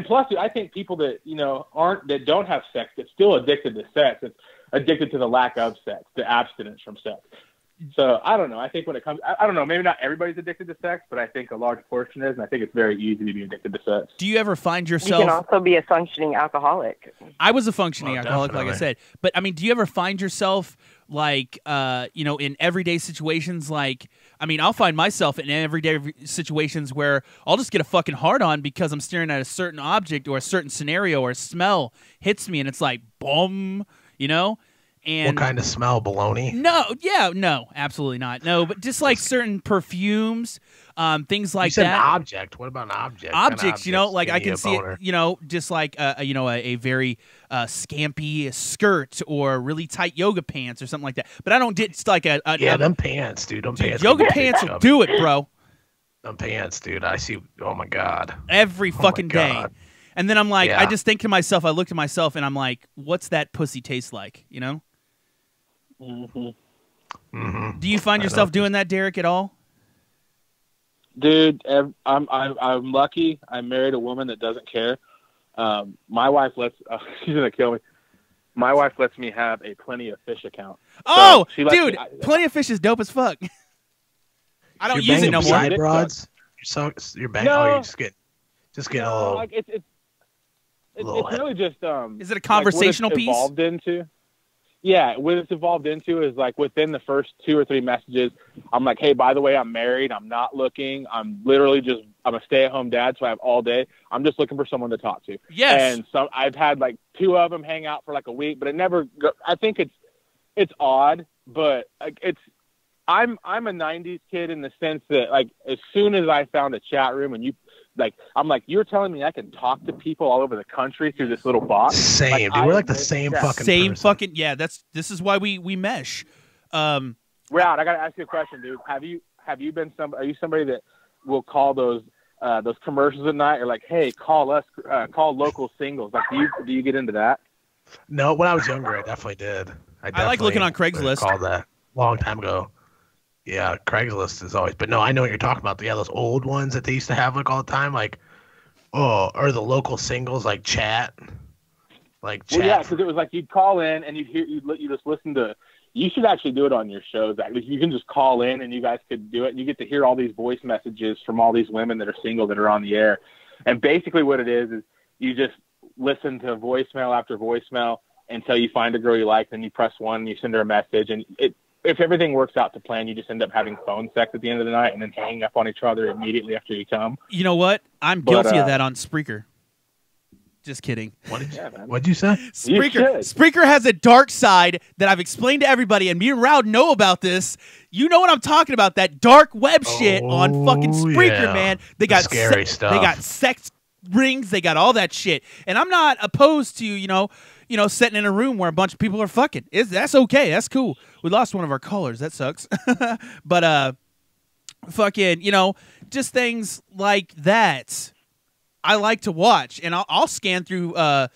plus I think people that, that don't have sex, that's still addicted to sex, it's addicted to the lack of sex, the abstinence from sex. So I don't know. I think when it comes, I don't know, maybe not everybody's addicted to sex, but I think a large portion is, and I think it's very easy to be addicted to sex. Do you ever find yourself? You can also be a functioning alcoholic. I was a functioning alcoholic, definitely. Like I said. But do you ever find yourself like, in everyday situations? Like, I'll find myself in everyday situations where I'll just get a fucking hard on because I'm staring at a certain object or a certain scenario or a smell hits me, and it's like, boom, And what kind of smell? Baloney? No, absolutely not. No, but just like certain perfumes, things like you said that. An object. What about an object? Objects, like I can see it, just like a very scampy skirt or really tight yoga pants or something like that. But I don't just like them pants, dude. Pants. Yoga pants will do it, bro. Them pants, dude. I see. Oh my god. Every fucking day. And then I'm like, I just think to myself, I look at myself and I'm like, what's that pussy taste like? Mm-hmm. Mm-hmm. Do you find yourself doing that, Derek, at all? Dude, I'm lucky. I married a woman that doesn't care. My wife she's gonna kill me. My wife lets me have a Plenty of Fish account. Oh, so dude, Plenty of Fish is dope as fuck. I don't use it no more. Side broads? You're banging. No, you're just getting a little. Like it's really just. Is it a conversational piece? Evolved into. Yeah, what it's evolved into is like within the first 2 or 3 messages, I'm like, hey, by the way, I'm married. I'm not looking. I'm literally just I'm a stay-at-home dad, so I have all day. I'm just looking for someone to talk to. Yes. And so I've had like 2 of them hang out for like a week, but it never. I think it's odd, but like I'm a '90s kid in the sense that like as soon as I found a chat room and I'm like, you're telling me I can talk to people all over the country through this little box? Same, dude. We're like the same fucking same person. fucking yeah. This is why we mesh. Rad, I gotta ask you a question, dude. Are you somebody that will call those commercials at night, or like, hey, call us, call local singles? Like, do you get into that? No, when I was younger, I definitely did. I like looking on Craigslist. Called that long time ago. Yeah, Craigslist is always. But no, I know what you're talking about. Yeah, those old ones that they used to have like all the time, like, or the local singles like chat. Like chat. Well, yeah, because it was like you'd call in and you just listen to. You should actually do it on your shows. Like, you can just call in and you guys could do it. And you get to hear all these voice messages from all these women that are single that are on the air. And basically what it is you just listen to voicemail after voicemail until you find a girl you like. Then you press 1 and you send her a message. And if everything works out to plan, you just end up having phone sex at the end of the night and then hanging up on each other immediately after you come. You know what? I'm guilty of that on Spreaker. Just kidding. What'd you say? Spreaker has a dark side that I've explained to everybody, and me and Raud know about this. You know what I'm talking about? That dark web shit on fucking Spreaker, man. They got scary stuff. They got sex rings. They got all that shit. And I'm not opposed to sitting in a room where a bunch of people are fucking. That's okay. That's cool. We lost one of our callers. That sucks. But fucking, just things like that. I like to watch, and I'll scan through. I'll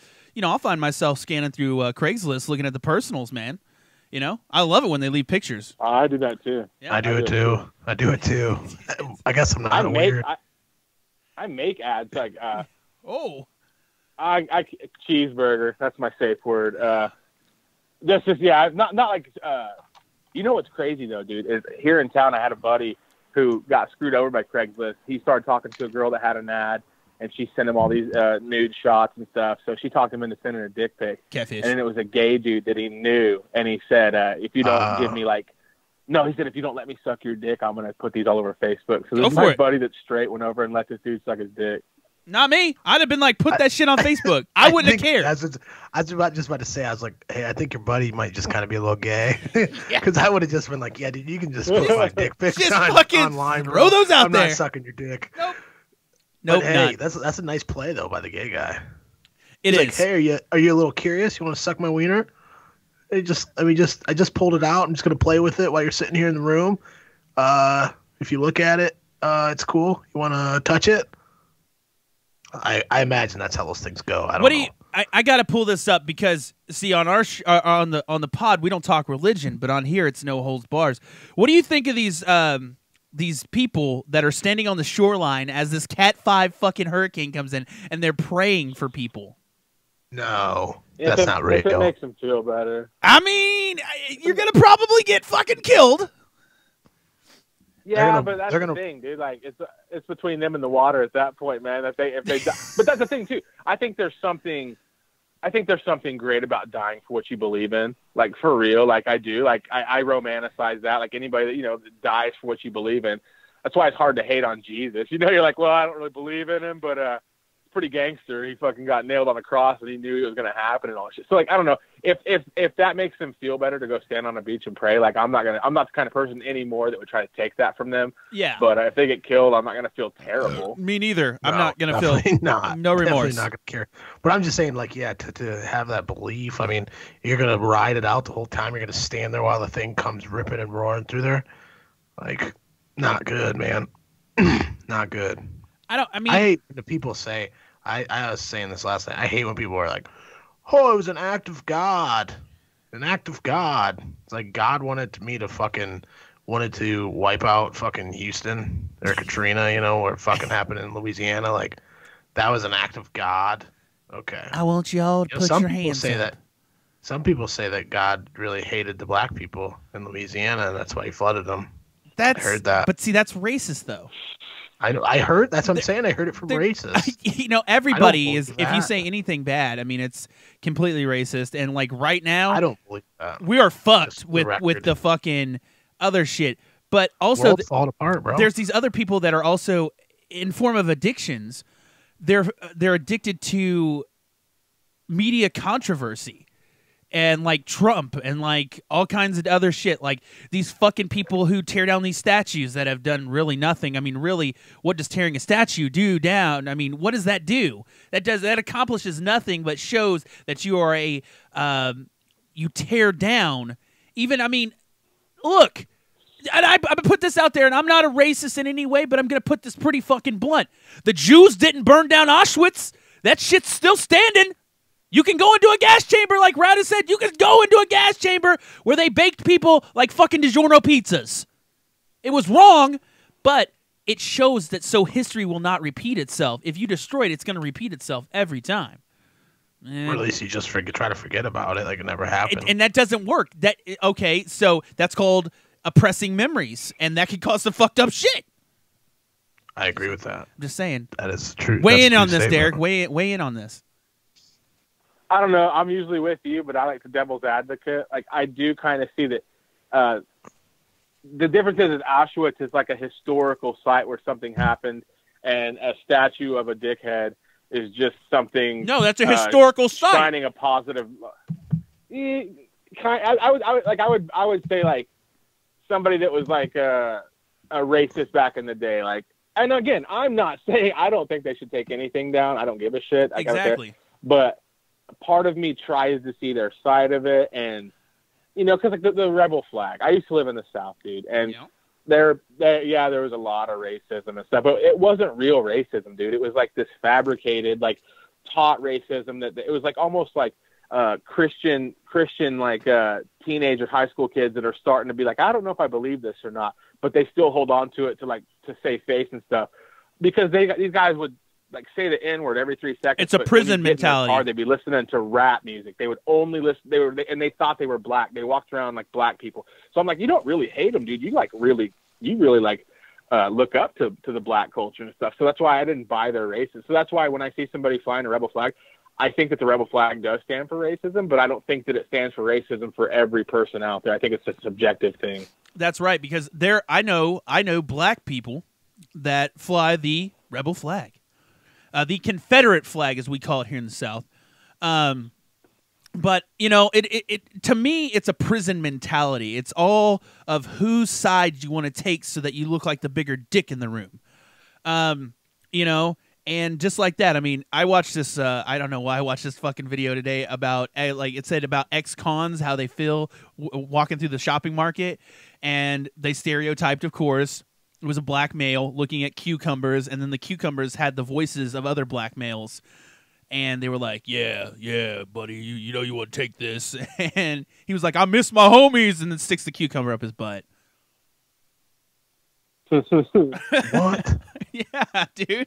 find myself scanning through Craigslist, looking at the personals. Man, I love it when they leave pictures. I do that too. Yeah. I do it too. I guess I'm not weird. I make ads like I cheeseburger. That's my safe word. Not like what's crazy though, dude, is here in town I had a buddy who got screwed over by Craigslist. He started talking to a girl that had an ad. And she sent him all these nude shots and stuff. So she talked him into sending a dick pic. Catfish. And then it was a gay dude that he knew. And he said, if you don't give me if you don't let me suck your dick, I'm going to put these all over Facebook. So this is my buddy that's straight went over and let this dude suck his dick. Not me. I'd have been like, put that shit on Facebook. I wouldn't have cared. I was just about to say, I was like, hey, I think your buddy might just kind of be a little gay. Because I would have just been like, yeah, dude, you can just put my dick pics online. Throw those out there. I'm not sucking your dick. Nope. Hey, that's a nice play though by the gay guy. He's like, hey, are you a little curious? You want to suck my wiener? I just pulled it out. I'm just gonna play with it while you're sitting here in the room. If you look at it, it's cool. You want to touch it? I imagine that's how those things go. I don't know. I got to pull this up because see on our on the pod we don't talk religion, but on here it's no holds bars. What do you think of these people that are standing on the shoreline as this Cat 5 fucking hurricane comes in and they're praying for people? No, that's not real. It makes them feel better. I mean, you're going to probably get fucking killed. Yeah, but that's the thing, dude. Like, it's between them and the water at that point, man. If they die. But that's the thing, too. I think there's something great about dying for what you believe in. Like, for real, like I do. Like, I romanticize that. Like, anybody that, that dies for what you believe in. That's why it's hard to hate on Jesus. You're like, well, I don't really believe in him, but it's pretty gangster. He fucking got nailed on the cross, and he knew it was going to happen and all that shit. So, like, I don't know. If that makes them feel better to go stand on a beach and pray, like, I'm not the kind of person anymore that would try to take that from them. Yeah. But if they get killed, I'm not going to feel terrible. Me neither. I'm not going to feel no remorse. Definitely not going to care. But I'm just saying, like, yeah, to have that belief. I mean, you're going to ride it out the whole time. You're going to stand there while the thing comes ripping and roaring through there. Like, not good, man. Not good. I hate when the people say. I was saying this last night. I hate when people are like, oh, it was an act of God. An act of God. It's like God wanted to wipe out fucking Houston or Katrina, where it fucking happened in Louisiana. Like, that was an act of God. Okay. I want y'all to put your hands up. Some people say that God really hated the black people in Louisiana, and that's why he flooded them. I heard that. But see, that's racist, though. I heard. That's what I'm saying. I heard it from racists. Everybody is. If you say anything bad, I mean, it's completely racist. And like right now, I don't believe that. We are fucked with the fucking other shit. But also, falling apart, bro. There's these other people that are also in form of addictions, they're addicted to media controversy and like Trump and like all kinds of other shit. Like these fucking people who tear down these statues that have done really nothing. I mean, really, what does tearing a statue do down? I mean, what does that do? That accomplishes nothing but shows that you are you tear down. Even, I mean, look, and I put this out there, and I'm not a racist in any way, but I'm going to put this pretty fucking blunt. The Jews didn't burn down Auschwitz. That shit's still standing. You can go into a gas chamber, like Rowdy said. You can go into a gas chamber where they baked people like fucking DiGiorno pizzas. It was wrong, but it shows that so history will not repeat itself. If you destroy it, it's going to repeat itself every time. Or at least you just try to forget about it like it never happened. And that doesn't work. Okay, so that's called oppressing memories, and that can cause some fucked up shit. I agree with that. I'm just saying. That is true. Weigh in on this, Derek. Weigh in on this. I don't know. I'm usually with you, but I like the devil's advocate. Like, I do kind of see that the difference is Auschwitz is like a historical site where something happened, and a statue of a dickhead is just something. No, that's a historical site. Shining a positive. I would say like somebody that was like a racist back in the day. Like, and again, I'm not saying I don't think they should take anything down. I don't give a shit. Exactly. But part of me tries to see their side of it, and because like the rebel flag. I used to live in the South, dude, and there was a lot of racism and stuff, but it wasn't real racism, dude. It was like this fabricated, like taught racism that it was like almost like Christian like teenager high school kids that are starting to be like, I don't know if I believe this or not, but they still hold on to it to save face and stuff, because these guys would like say the N-word every 3 seconds. It's a prison mentality. They'd be listening to rap music. They would only listen. They thought they were black. They walked around like black people. So I'm like, you don't really hate them, dude. You really like look up to the black culture and stuff. So that's why I didn't buy their racism. So that's why when I see somebody flying a rebel flag, I think that the rebel flag does stand for racism, but I don't think that it stands for racism for every person out there. I think it's a subjective thing. That's right, because I know black people that fly the rebel flag. The Confederate flag, as we call it here in the South. But, it to me, it's a prison mentality. It's all of whose side you want to take so that you look like the bigger dick in the room. And just like that, I mean, I watched this, I don't know why I watched this fucking video today about, like it said about ex-cons, how they feel walking through the shopping market. And they stereotyped, of course. It was a black male looking at cucumbers, and then the cucumbers had the voices of other black males, and they were like, yeah, buddy, you know you want to take this. And he was like, I miss my homies, and then sticks the cucumber up his butt. What? Yeah, dude.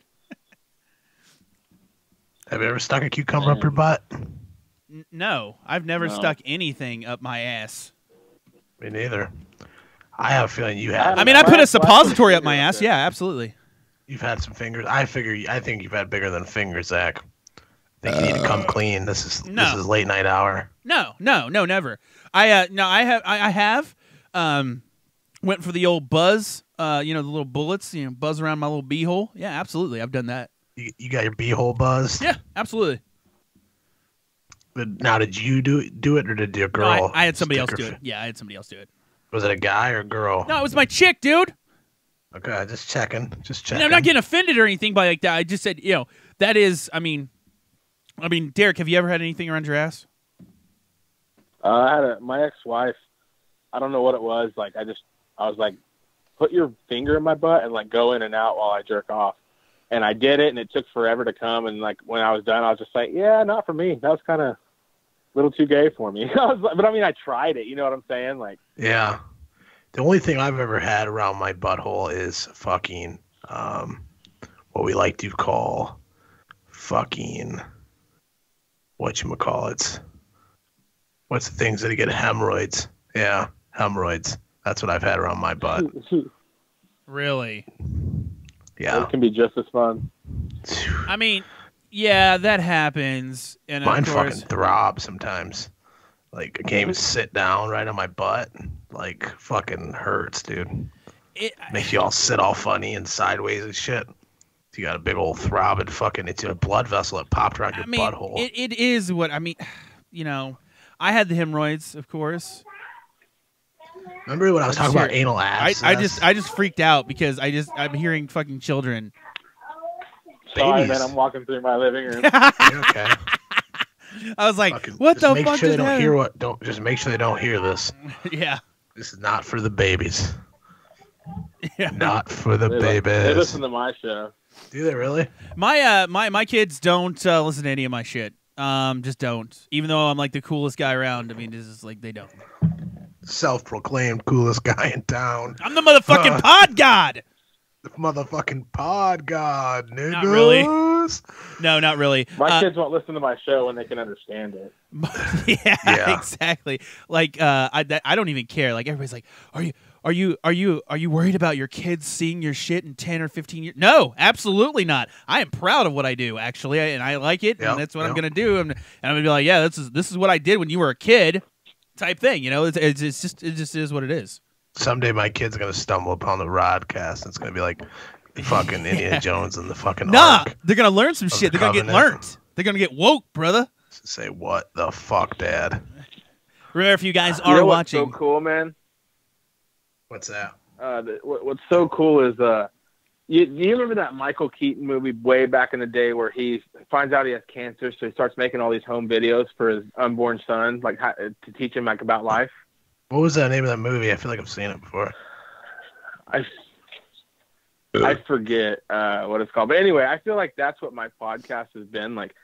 Have you ever stuck a cucumber up your butt? No, I've never stuck anything up my ass. Me neither. I have a feeling you have. I mean, I put a suppository up my ass. Yeah, absolutely. You've had some fingers. I think you've had bigger than fingers, Zach. I think you need to come clean. This is late night hour. No, never. I have went for the old buzz. The little bullets. Buzz around my little beehole. Yeah, absolutely. I've done that. You got your beehole buzzed? Yeah, absolutely. But now, did you do it, or did your girl? No, I had somebody else do it. Yeah, I had somebody else do it. Was it a guy or a girl? No, it was my chick, dude. Okay, just checking. And I'm not getting offended or anything by like that. I just said, that is, I mean, Derek, have you ever had anything around your ass? I had my ex-wife. I don't know what it was. Like, I was like, put your finger in my butt and like go in and out while I jerk off. And I did it, and it took forever to come. And like when I was done, I was just like, yeah, not for me. That was kind of a little too gay for me. But I mean, I tried it. You know what I'm saying? Like, yeah. The only thing I've ever had around my butthole is fucking what we like to call fucking whatchamacallits. What's the things that get hemorrhoids? Yeah, hemorrhoids. That's what I've had around my butt. Really? Yeah. It can be just as fun. I mean, yeah, that happens. And mine fucking throb sometimes. Like, I can't even sit down right on my butt. Like, fucking hurts, dude. It makes you all sit all funny and sideways and shit. You got a big old throbbing fucking, it's a blood vessel that popped around your butthole. It is what, I mean, you know, I had the hemorrhoids, of course. Remember when I was talking about anal abscess? I just freaked out because I'm hearing fucking children. Sorry, man, I'm walking through my living room. Okay. I was like, what the fuck is that? Just make sure they don't hear this. Yeah. This is not for the babies. Yeah. Not for the babies. They listen to my show. Do they really? My kids don't listen to any of my shit. Just don't. Even though I'm like the coolest guy around. I mean, this is like they don't. Self-proclaimed coolest guy in town. I'm the motherfucking pod god. The motherfucking pod god, niggas. Not really. No, not really. My kids won't listen to my show when they can understand it. Yeah, exactly. Like I don't even care. Like everybody's like, are you worried about your kids seeing your shit in 10 or 15 years? No, absolutely not. I am proud of what I do, actually, and I like it, and that's what I'm gonna do. And I'm gonna be like, yeah, this is what I did when you were a kid, type thing. You know, it just is what it is. Someday my kid's gonna stumble upon the Rodcast, and it's gonna be like fucking Indiana Jones and the fucking Ark. They're gonna learn some shit. They're gonna get learnt. They're gonna get woke, brother. Say what the fuck, Dad? Remember, if you guys are watching, what's so cool, man. What's that? What's so cool is you remember that Michael Keaton movie way back in the day where he finds out he has cancer, so he starts making all these home videos for his unborn son, like to teach him like about life. What was the name of that movie? I feel like I've seen it before. I forget what it's called, but anyway, I feel like that's what my podcast has been like.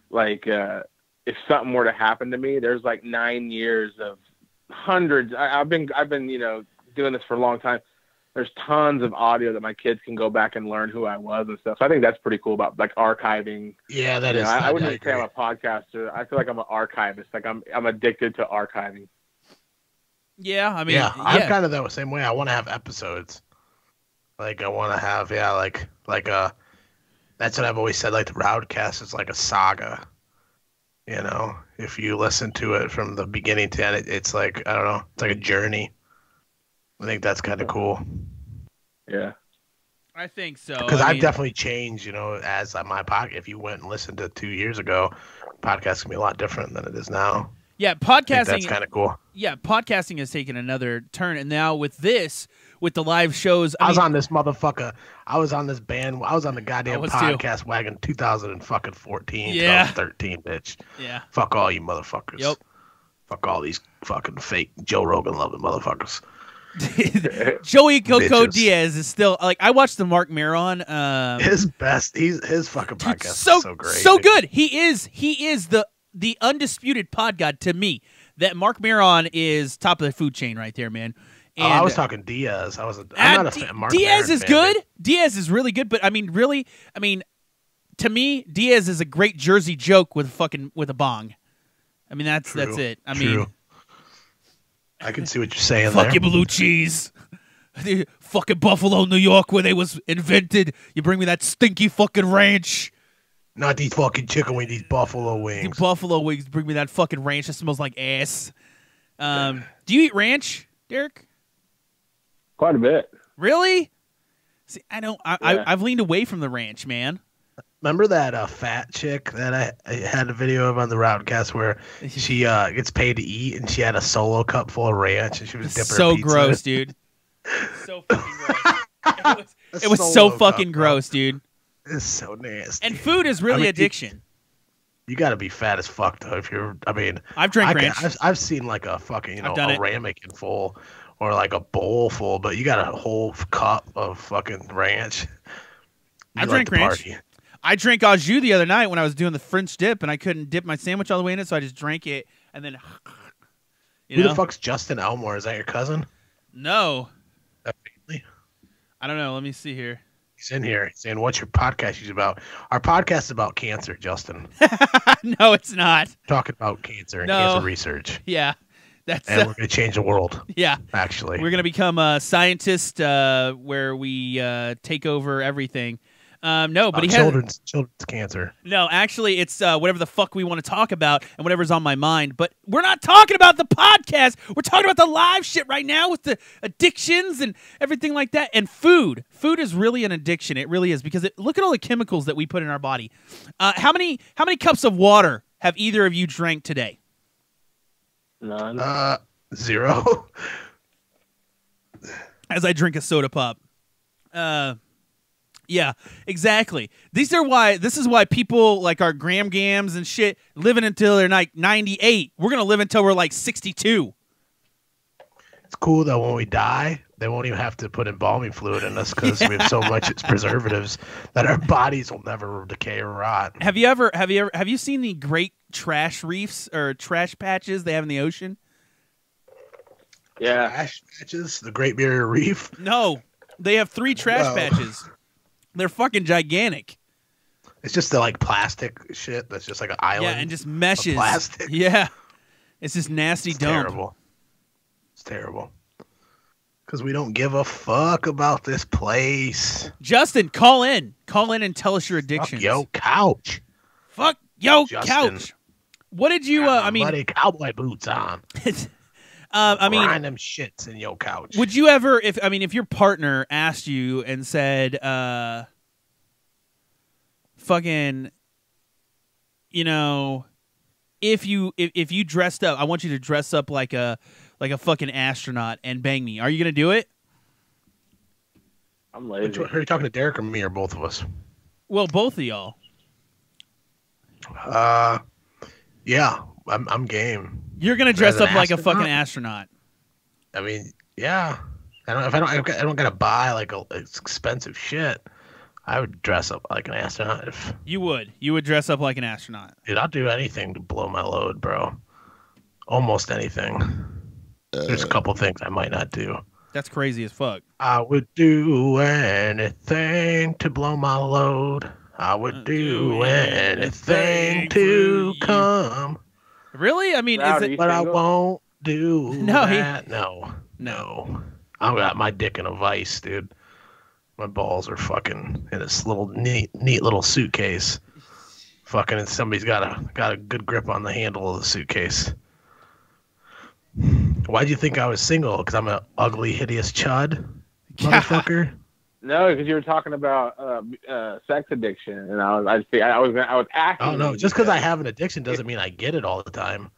If something were to happen to me, there's like 9 years of hundreds. I've been doing this for a long time. There's tons of audio that my kids can go back and learn who I was and stuff. So I think that's pretty cool about like archiving. Yeah, that is. I wouldn't even say I'm a podcaster. I feel like I'm an archivist. Like I'm addicted to archiving. Yeah, I mean, I'm kind of the same way. I want to have episodes. Like I want to have, that's what I've always said. Like the Roudcast is like a saga. You know, if you listen to it from the beginning to end, it's like, I don't know, it's like a journey. I think that's kind of cool. Yeah. I think so. Because I've definitely changed, as my podcast. If you went and listened to 2 years ago, podcast can be a lot different than it is now. Yeah, podcasting. That's kind of cool. Yeah, podcasting has taken another turn, and now with the live shows, I was on this motherfucker. I was on this band. I was on the goddamn podcast wagon 2014, 2013, bitch. Yeah. Fuck all you motherfuckers. Yep. Fuck all these fucking fake Joe Rogan loving motherfuckers. Joey Coco Diaz is still like, I watched the Mark Maron. His fucking podcast is so great. So good. He is the undisputed pod god to me. That Mark Maron is top of the food chain right there, man. And, I was talking Diaz. I'm not a fan. Mark Diaz Maron is good. Dude. Diaz is really good, but to me, Diaz is a great Jersey joke with a bong. I mean, that's it. I mean, I can see what you're saying. Fucking blue cheese. Fucking Buffalo, New York, where they was invented. You bring me that stinky fucking ranch. Not these fucking chicken wings, these buffalo wings. These buffalo wings, bring me that fucking ranch that smells like ass. Do you eat ranch, Derek? Quite a bit. Really? See, I don't. I've leaned away from the ranch, man. Remember that fat chick that I had a video of on the Roudcast where she gets paid to eat and she had a Solo cup full of ranch and she was dipping her pizza gross, dude. So fucking gross. It was so fucking gross, dude. It's so nasty. And food is really addiction. You got to be fat as fuck though. I've drank ranch. I've seen like a fucking a ramekin full or like a bowl full, but you got a whole cup of fucking ranch. I drank ranch. Party. I drank au jus the other night when I was doing the French dip, and I couldn't dip my sandwich all the way in it, so I just drank it and then. Who the fuck's Justin Elmore? Is that your cousin? No. That family? I don't know. Let me see here. He's in here. He's saying, "What's your podcast about?" Our podcast is about cancer, Justin. No, it's not. Talking about cancer and cancer research. Yeah, and we're going to change the world. Yeah, actually, we're going to become a scientist where we take over everything. No, but he has children's cancer. No, actually, it's whatever the fuck we want to talk about and whatever's on my mind. But we're not talking about the podcast. We're talking about the live shit right now with the addictions and everything like that. And food. Food is really an addiction. It really is, because look at all the chemicals that we put in our body. How many cups of water have either of you drank today? None. 0. As I drink a soda pop. Yeah, exactly. This is why people like our Gram Gams and shit living until they're like 98. We're going to live until we're like 62. It's cool that when we die, they won't even have to put embalming fluid in us because we have so much preservatives that our bodies will never decay or rot. Have you seen the great trash reefs or trash patches they have in the ocean? Yeah. Trash patches? The Great Barrier Reef? No. They have 3 trash patches. They're fucking gigantic. It's just the like plastic shit that's just like an island. Yeah, and just meshes. Plastic. Yeah. It's this nasty dump. Terrible. It's terrible. Because we don't give a fuck about this place. Justin, call in. Call in and tell us your addictions. Fuck yo couch. Fuck yo Justin. couch. What did you, bloody cowboy boots on. Grind them shits in your couch. Would you ever, if your partner asked you and said, fucking, if you dressed up, I want you to dress up like a fucking astronaut and bang me. Are you gonna do it? I'm lazy. Are you talking to Derek or me or both of us? Well, both of y'all. Yeah, I'm game. You're gonna dress up like a fucking astronaut. I mean, yeah. I don't gotta buy like expensive shit. I would dress up like an astronaut if you would. You would dress up like an astronaut. Dude, I'll do anything to blow my load, bro. Almost anything. There's a couple things I might not do. That's crazy as fuck. I would do anything to blow my load. I would do anything to come. Really? I mean, Rowdy, is it? But I won't do that. No. I got my dick in a vice, dude. My balls are fucking in this little neat little suitcase. Fucking, and somebody's got a good grip on the handle of the suitcase. Why'd you think I was single? Because I'm an ugly, hideous chud, motherfucker. No, because you were talking about sex addiction, and I was acting. Oh no, just because I have an addiction doesn't mean I get it all the time.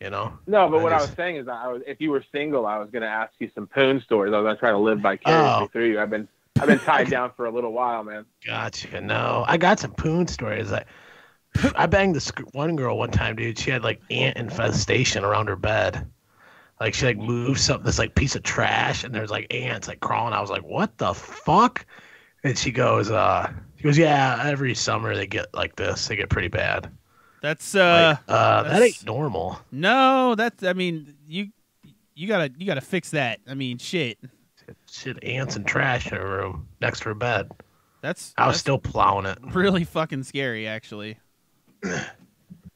No, but what I was saying is that if you were single, I was going to ask you some poon stories. I was going to try to live vicariously through you. I've been tied down for a little while, man. Gotcha. No, I got some poon stories. I banged this one girl one time, dude. She had like ant infestation around her bed. Like she like moved something, this like piece of trash, and there's like ants like crawling. I was like, what the fuck? And she goes, yeah, every summer they get like this. They get pretty bad. That's that ain't normal. No, you gotta fix that. I mean, shit, ants and trash in her room next to her bed. I was still plowing it. Really fucking scary, actually.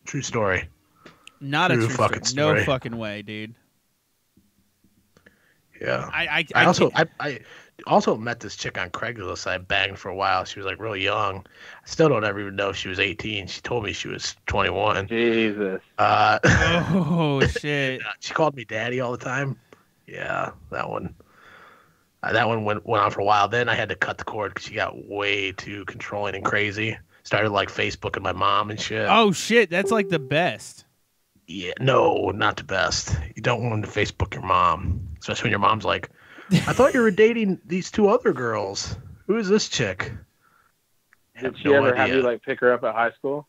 True story. Not true a true fucking story. No fucking way, dude. Yeah. I also met this chick on Craigslist I banged for a while. She was like real young. I still don't ever even know if she was 18. She told me she was 21. Jesus. Oh shit. She called me daddy all the time. Yeah, that one. That one went on for a while. Then I had to cut the cord because she got way too controlling and crazy. Started like Facebooking my mom and shit. Oh shit, that's like the best. Yeah, no, not the best. You don't want to Facebook your mom, especially when your mom's like, I thought you were dating these 2 other girls. Who is this chick? Did she ever have you like pick her up at high school?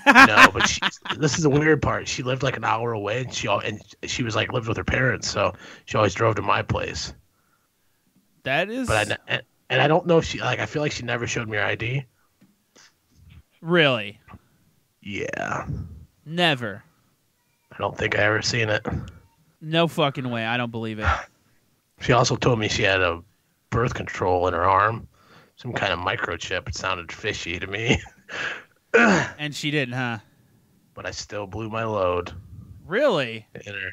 No, but this is the weird part. She lived like an hour away, and she was like lived with her parents, so she always drove to my place. That is. But I don't know if she like. I feel like she never showed me her ID. Really? Yeah. Never. I don't think I ever seen it. No fucking way. I don't believe it. She also told me she had a birth control in her arm, some kind of microchip. It sounded fishy to me. And she didn't, huh? But I still blew my load. Really? In her.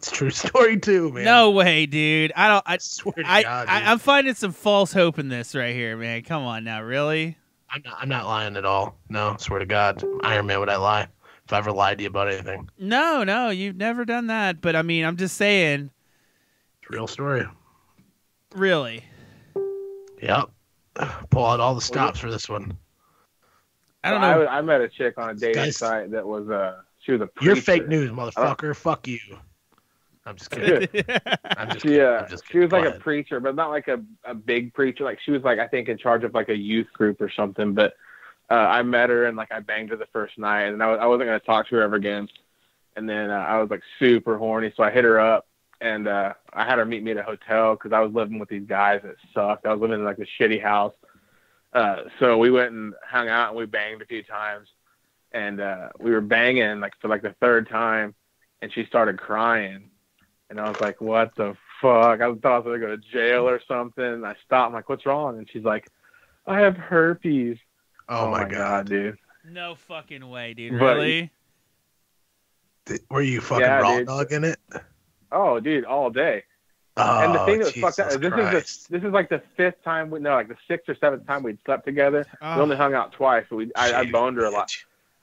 It's a true story too, man. No way, dude. I swear to God, I'm finding some false hope in this right here, man. Come on now, really? I'm not lying at all. No, swear to God. Iron Man, would I lie? If I ever lied to you about anything. No, you've never done that. But I mean, I'm just saying. It's a real story. Really? Yep. Pull out all the stops for this one. I don't know. I met a chick on a dating site that was she was a preacher. You're fake news, motherfucker. Fuck you. I'm just kidding. She was like a preacher, but not like a big preacher. Like she was like, I think, in charge of like a youth group or something. But I met her and like I banged her the first night, and I wasn't gonna talk to her ever again. And then I was like super horny, so I hit her up, and I had her meet me at a hotel because I was living with these guys that sucked. I was living in like a shitty house. So we went and hung out and we banged a few times, and we were banging like for like the third time, and she started crying. And I was like, what the fuck? I thought I was going to go to jail or something. And I stopped. I'm like, what's wrong? And she's like, I have herpes. Oh my God, dude. No fucking way, dude. Really? Were you fucking raw dogging it? Oh, dude, all day. Oh, and the thing that was fucked up, this is like the fifth time, like the sixth or seventh time we'd slept together. Oh. We only hung out twice, but I boned her a lot.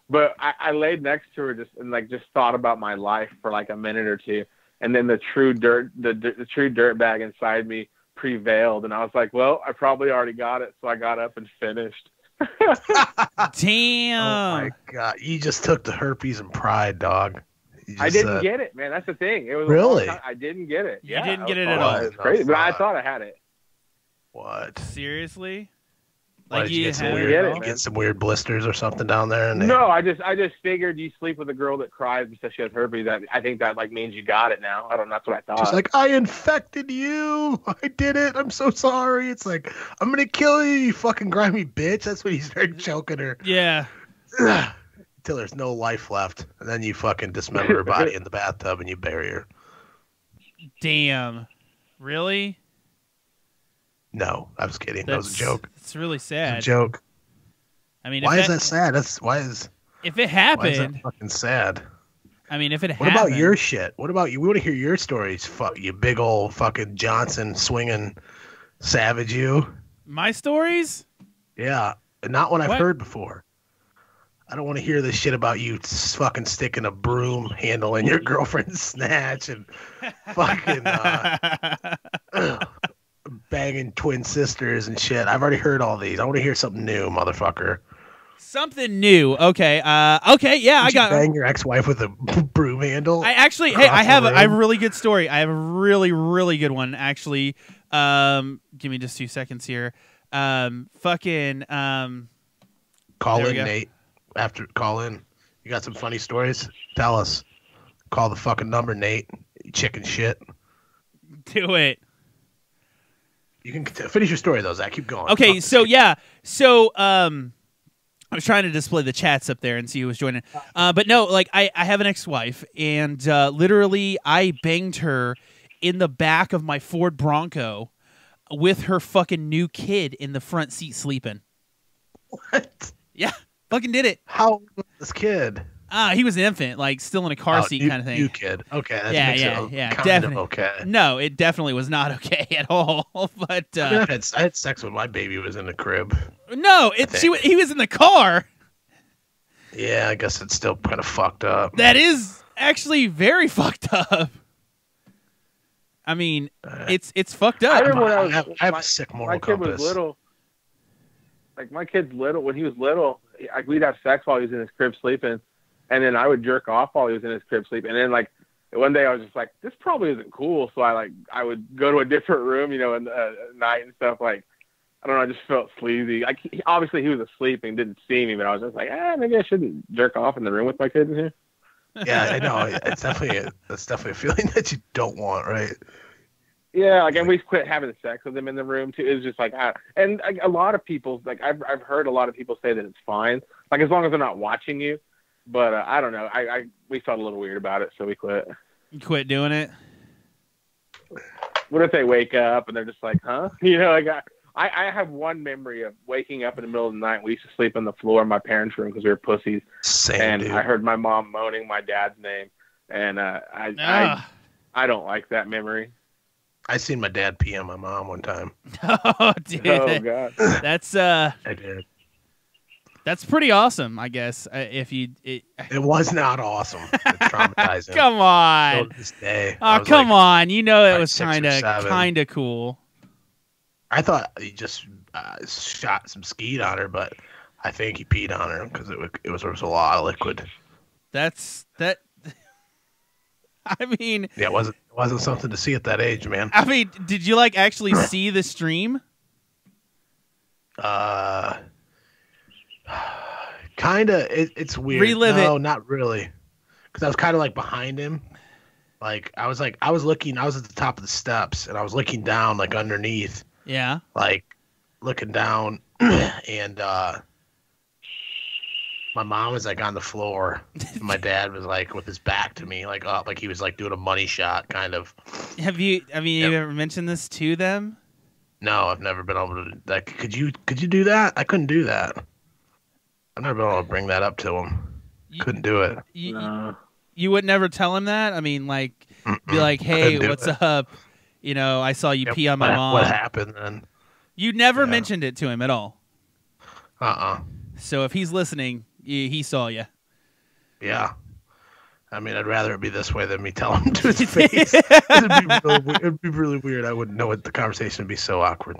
But I laid next to her just thought about my life for like a minute or two. And then the true dirt bag inside me prevailed, and I was like, "Well, I probably already got it," so I got up and finished. Damn! Oh my God, you just took the herpes and pride, dog. I didn't get it, man. That's the thing. It was really. I didn't get it. You didn't get it at all. It's crazy, but I thought I had it. What? Seriously? Like did you get some weird blisters or something down there? No, I just figured you sleep with a girl that cries because she has herpes. I think that like means you got it now. I don't know. That's what I thought. She's like, I infected you. I did it. I'm so sorry. It's like, I'm gonna kill you, you fucking grimy bitch. That's when he started choking her. Yeah. Until there's no life left, and then you fucking dismember her body in the bathtub and you bury her. Damn. Really? No, I was kidding. That was a joke. It's really sad. It's a joke. I mean, why is that sad? If it happened, why is that fucking sad? I mean, if it happened. What about your shit? What about you? We want to hear your stories. Fuck you, big old fucking Johnson swinging savage. You. My stories? Yeah, not what I've heard before. I don't want to hear this shit about you fucking sticking a broom handle in your girlfriend's snatch and fucking. Banging twin sisters and shit. I've already heard all these. I want to hear something new, motherfucker. Something new. Okay. Okay. Yeah, I got. Bang your ex-wife with a broom handle. I have a really good story. I have a really, really good one. Actually, give me just 2 seconds here. Call in, Nate. Call in. You got some funny stories? Tell us. Call the fucking number, Nate. You chicken shit. Do it. You can finish your story though, Zach. Keep going. Okay, so I was trying to display the chats up there and see who was joining. But no, like I have an ex-wife, and literally I banged her in the back of my Ford Bronco with her fucking new kid in the front seat sleeping. What? Yeah, fucking did it. How old was this kid? He was an infant, like still in a car seat kind of thing. New kid. Okay. That yeah. Definitely okay. No, it definitely was not okay at all. But I had sex when my baby was in the crib. No, he was in the car. Yeah, I guess it's still kind of fucked up. That is actually very fucked up. I mean, it's fucked up. I remember when I have a sick moral compass. My kid was little. Like my kid's little. When he was little, we'd have sex while he was in his crib sleeping. And then I would jerk off while he was in his crib sleep. And then like one day I was just like, this probably isn't cool. So I would go to a different room, in the night and stuff. Like, I don't know. I just felt sleazy. Obviously he was asleep and didn't see me, but I was just like, maybe I shouldn't jerk off in the room with my kids in here. Yeah, I know. That's definitely a feeling that you don't want, right? Yeah, and we quit having sex with them in the room too. It was just like, and a lot of people, like I've heard a lot of people say that it's fine, like as long as they're not watching you. But I don't know. We felt a little weird about it, so we quit. You quit doing it? What if they wake up and they're just like, huh? I have one memory of waking up in the middle of the night. We used to sleep on the floor in my parents' room because we were pussies. Same, dude. I heard my mom moaning my dad's name, and I don't like that memory. I seen my dad pee on my mom one time. Oh, dude. Oh, God. That's I did. That's pretty awesome, I guess. If you, it was not awesome. It's traumatizing. Come on. Still to this day. Oh, come on. You know it was kind of cool. I thought he just shot some skeet on her, but I think he peed on her because it was a lot of liquid. That. I mean, yeah, it wasn't something to see at that age, man. I mean, did you actually see the stream? Kind of. It's weird. Relive it. No, not really, because I was kind of behind him. I was at the top of the steps, and I was looking down underneath. Yeah. Looking down, and my mom was on the floor. And my dad was with his back to me, up, he was doing a money shot, kind of. Have you ever mentioned this to them? No, I've never been able to. Could you do that? I couldn't do that. I've never been able to bring that up to him. Couldn't do it. You would never tell him that? I mean, be like, hey, what's up? I saw you pee on my mom. What happened then? You never mentioned it to him at all. So if he's listening, he saw you. Yeah. I mean, I'd rather it be this way than me tell him to his face. It'd be really weird. I wouldn't know what the conversation would be so awkward.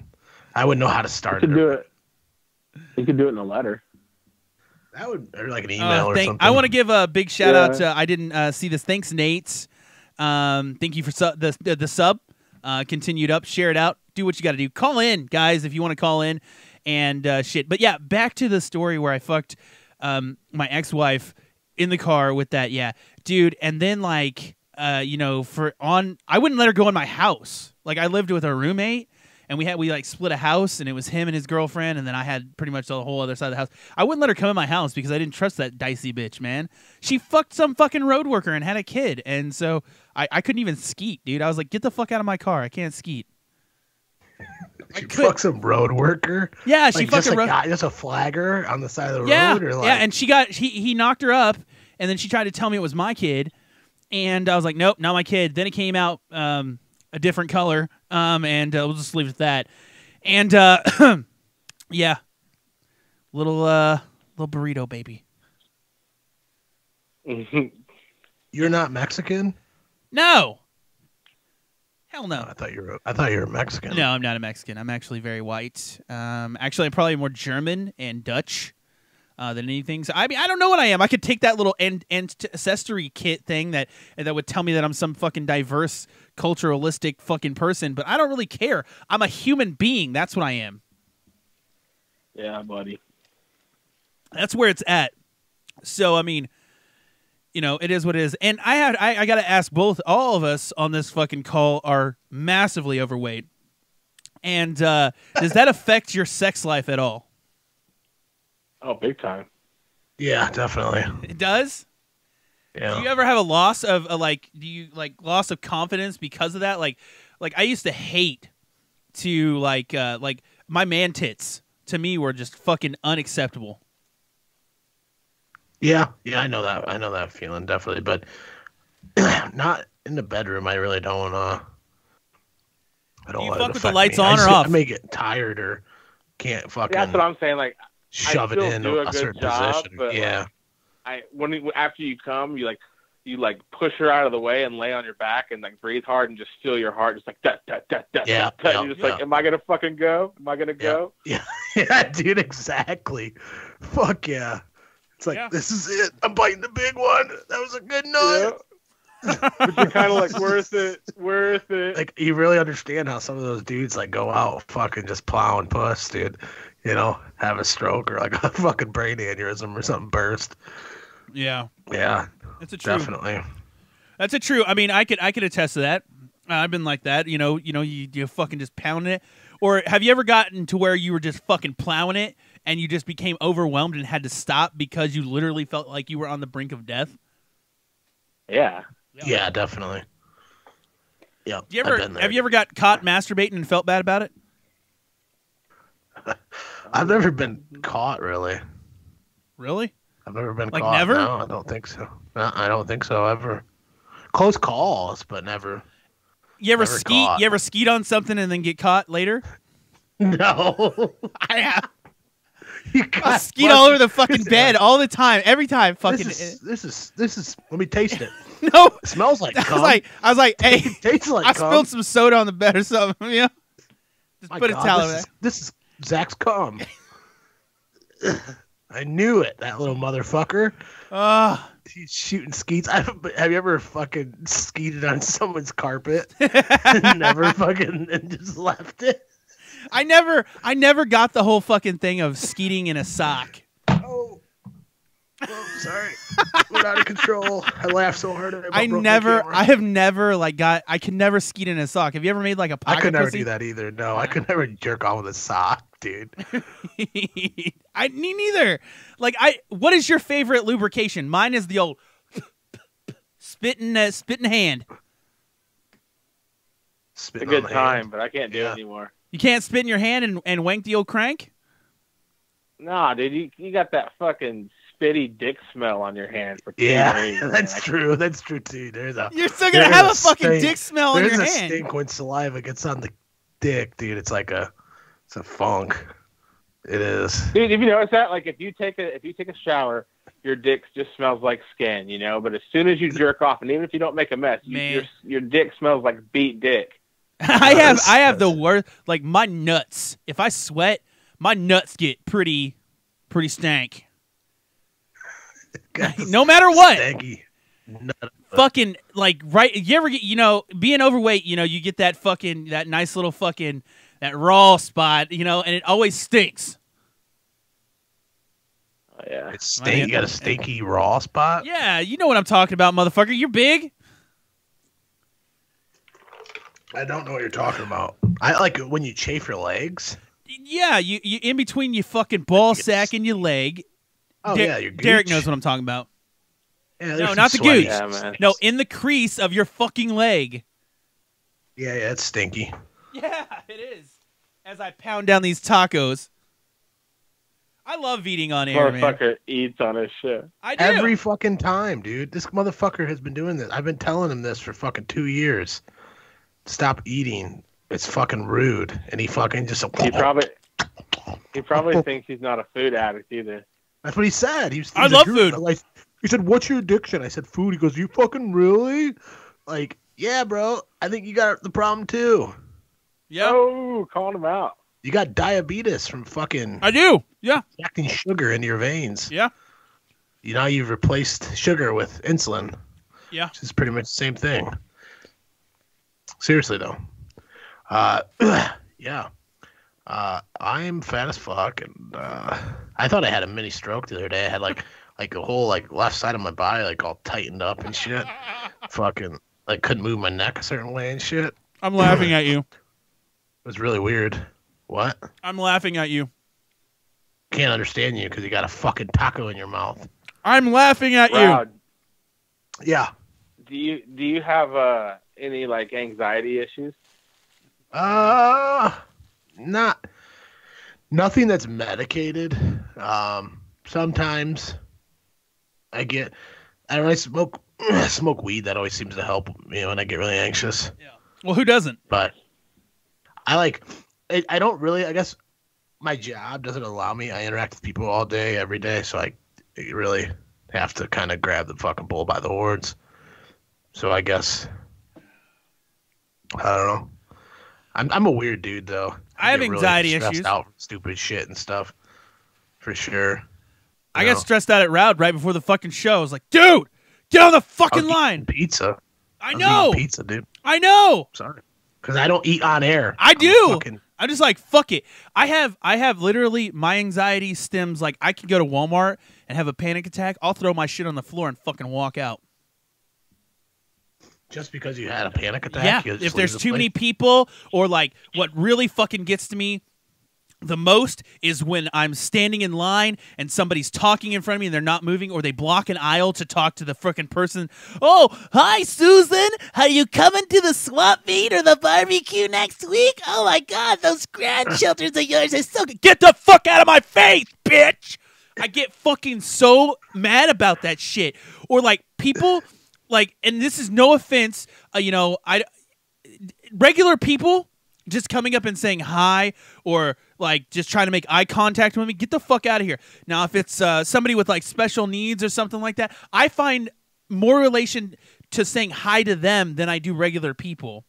I wouldn't know how to start it. You could do it in a letter. That would, or an email or something. I want to give a big shout out to, I didn't see this. Thanks, Nate. Thank you for the sub. Continued up. Share it out. Do what you got to do. Call in, guys, if you want to call in and shit. But yeah, back to the story where I fucked my ex-wife in the car with that. Yeah, dude. And then I wouldn't let her go in my house. I lived with a roommate. And we split a house, and it was him and his girlfriend, and then I had pretty much the whole other side of the house. I wouldn't let her come in my house because I didn't trust that dicey bitch, man. She fucked some fucking road worker and had a kid, and so I couldn't even skeet, dude. I was like, get the fuck out of my car. I can't skeet. She fucked some road worker? Yeah, she fucked just a flagger on the side of the road? Or and he knocked her up, and then she tried to tell me it was my kid, and I was like, nope, not my kid. Then it came out a different color. And we'll just leave it at that. And yeah, little burrito baby. You're not Mexican? No. Hell no. I thought you were Mexican. No, I'm not a Mexican. I'm actually very white. Actually, I'm probably more German and Dutch than anything. So I mean, I don't know what I am. I could take that little ancestry kit thing that would tell me that I'm some fucking diverse, culturalistic fucking person, but I don't really care. I'm a human being. That's what I am. Yeah, buddy. That's where it's at. So I mean, it is what it is. And I got to ask all of us on this fucking call are massively overweight. And does that affect your sex life at all? Oh, big time. Yeah, definitely. It does? Yeah. Do you ever have a loss of loss of confidence because of that? Like I used to hate to like my man tits to me were just fucking unacceptable. Yeah, I know that feeling definitely, but not in the bedroom. I really don't. I don't. Do you let fuck it with the affect lights me. on or off? I may get tired or can't fucking. That's what I'm saying. Shove it in a certain position. But yeah. After you come, you push her out of the way and lay on your back and breathe hard and just feel your heart just that. Yeah. You're just am I gonna fucking go? Am I gonna go? Yeah, dude, exactly. Fuck yeah. It's this is it. I'm biting the big one. That was a good nut. Yeah. But you're kind of worth it. You really understand how some of those dudes go out fucking just plowing puss, dude. Have a stroke or a fucking brain aneurysm or something burst. Yeah. Yeah. That's a true. Definitely. That's a true. I mean, I could attest to that. I've been like that. You fucking just pounding it. Or have you ever gotten to where you were just fucking plowing it and you just became overwhelmed and had to stop because you literally felt like you were on the brink of death? Yeah. Yeah, definitely. Yeah. Have you ever got caught masturbating and felt bad about it? I've never been caught, really. Really? I've never been caught. Never? No, I don't think so. No, I don't think so ever. Close calls, but never. You ever never skeet? caught. You ever skeet on something and then get caught later? No. I have. I skeet all over the fucking bed all the time, every time. Fucking. This is. Let me taste it. No, it smells like. Cum. I was like, hey, it tastes like. I cum. spilled some soda on the bed or something. You know, just My put God, a towel over there. This is Zach's cum. I knew it, that little motherfucker. He's shooting skeets. Have you ever fucking skeeted on someone's carpet and never fucking and just left it? I never got the whole fucking thing of skeeting in a sock. Oh, sorry. We're out of control. I laughed so hard. I have never I can never skeet in a sock. Have you ever made like a pocket I could never pussy? do that either. No, I could never jerk off with a sock, dude. Me neither. Like what is your favorite lubrication? Mine is the old spitting hand. It's a good time, but I can't do it anymore. You can't spit in your hand and wank the old crank? Nah, dude, you got that fucking spitty dick smell on your hand for 2 days. That's true. That's true too. You're still gonna have a fucking dick smell on your hand. There's a stink when saliva gets on the dick, dude. It's a funk. It is. Dude, have you noticed that? Like if you take a shower, your dick just smells like skin, you know. But as soon as you jerk off, and even if you don't make a mess, your dick smells like beat dick. I have the worst. Like my nuts. If I sweat, my nuts get pretty stank. No matter what. Stanky. Fucking like right. You ever get being overweight? You get that nice little fucking that raw spot. And it always stinks. Oh, yeah, it's stinky. You got a stinky raw spot. Yeah, you know what I'm talking about, motherfucker. You're big. I don't know what you're talking about. I like it when you chafe your legs. Yeah, you in between your fucking ball sack and your leg. Oh yeah, your gooch. Derek knows what I'm talking about. Yeah, no, not the gooch. Yeah, man. No, in the crease of your fucking leg. Yeah, it's stinky. Yeah, it is. As I pound down these tacos. I love eating on air, man. Motherfucker eats on his shit. I do. Every fucking time, dude. This motherfucker has been doing this. I've been telling him this for fucking 2 years. Stop eating. It's fucking rude. And he fucking just... He probably thinks he's not a food addict either. That's what he said. I love food. He said, what's your addiction? I said, food. He goes, you fucking really? Like, yeah, bro. I think you got the problem too. Yeah. Oh, calling him out. You got diabetes from fucking... I do. Yeah. Injecting sugar into your veins. Yeah. You've replaced sugar with insulin. Yeah. Which is pretty much the same thing. Seriously, though. Yeah. I'm fat as fuck, and I thought I had a mini stroke the other day. I had like a whole left side of my body all tightened up and shit. Fucking couldn't move my neck a certain way and shit. I'm laughing at you. It was really weird. What? I'm laughing at you. Can't understand you because you got a fucking taco in your mouth. I'm laughing at you. Yeah. Do you have any anxiety issues? Nothing that's medicated. Sometimes I smoke weed. That always seems to help me when I get really anxious. Yeah. Well, who doesn't? But I don't really, I guess my job doesn't allow me. I interact with people all day, every day. So I really have to kind of grab the fucking bull by the horns. So I guess, I don't know. I'm a weird dude though. I have anxiety really issues. Out from stupid shit and stuff, for sure. I got stressed out at Roud right before the fucking show. I was like, dude, get on the fucking line. Pizza. I know. Pizza, dude. I know. Sorry, because I don't eat on air. I do. I'm just like, fuck it. I have literally my anxiety stems I can go to Walmart and have a panic attack. I'll throw my shit on the floor and fucking walk out. Just because you had a panic attack? Yeah, if there's too many people, or what really fucking gets to me the most is when I'm standing in line and somebody's talking in front of me and they're not moving, or they block an aisle to talk to the frickin' person. Oh, hi, Susan. Are you coming to the swap meet or the barbecue next week? Oh, my God, those grandchildren of yours are so good. Get the fuck out of my face, bitch. I get fucking so mad about that shit. Or people... like, and this is no offense, regular people just coming up and saying hi or like just trying to make eye contact with me, get the fuck out of here. Now, if it's somebody with like special needs or something like that, I find more relation to saying hi to them than I do regular people.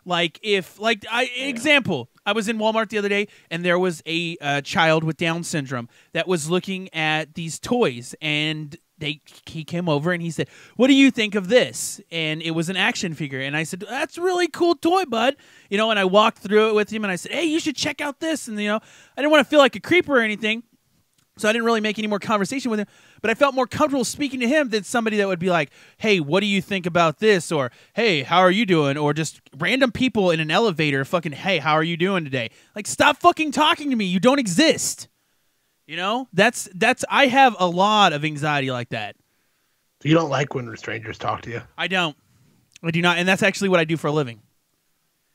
Like example, I was in Walmart the other day and there was a child with Down syndrome that was looking at these toys, and he came over and he said, "What do you think of this?" And it was an action figure, and I said, "That's a really cool toy, bud." And I walked through it with him and I said, "Hey, you should check out this." And I didn't want to feel like a creeper or anything, so I didn't really make any more conversation with him, but I felt more comfortable speaking to him than somebody that would be like, "Hey, what do you think about this?" Or, "Hey, how are you doing?" Or just random people in an elevator fucking, "Hey, how are you doing today?" Like, stop fucking talking to me. You don't exist. That's I have a lot of anxiety like that. You don't like when strangers talk to you? I don't. I do not, and that's actually what I do for a living.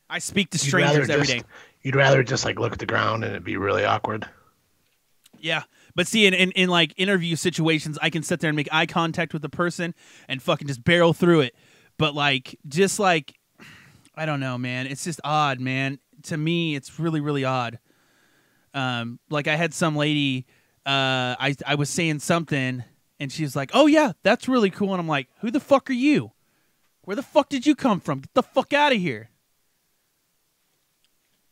I speak to strangers every day. You'd rather just like look at the ground and it'd be really awkward. Yeah. But see, in like interview situations, I can sit there and make eye contact with the person and fucking just barrel through it. But like, just like, I don't know, man. It's just odd, man. To me, it's really, really odd. Like I had some lady, I was saying something and she's like, "Oh yeah, that's really cool." And I'm like, "Who the fuck are you? Where the fuck did you come from? Get the fuck out of here."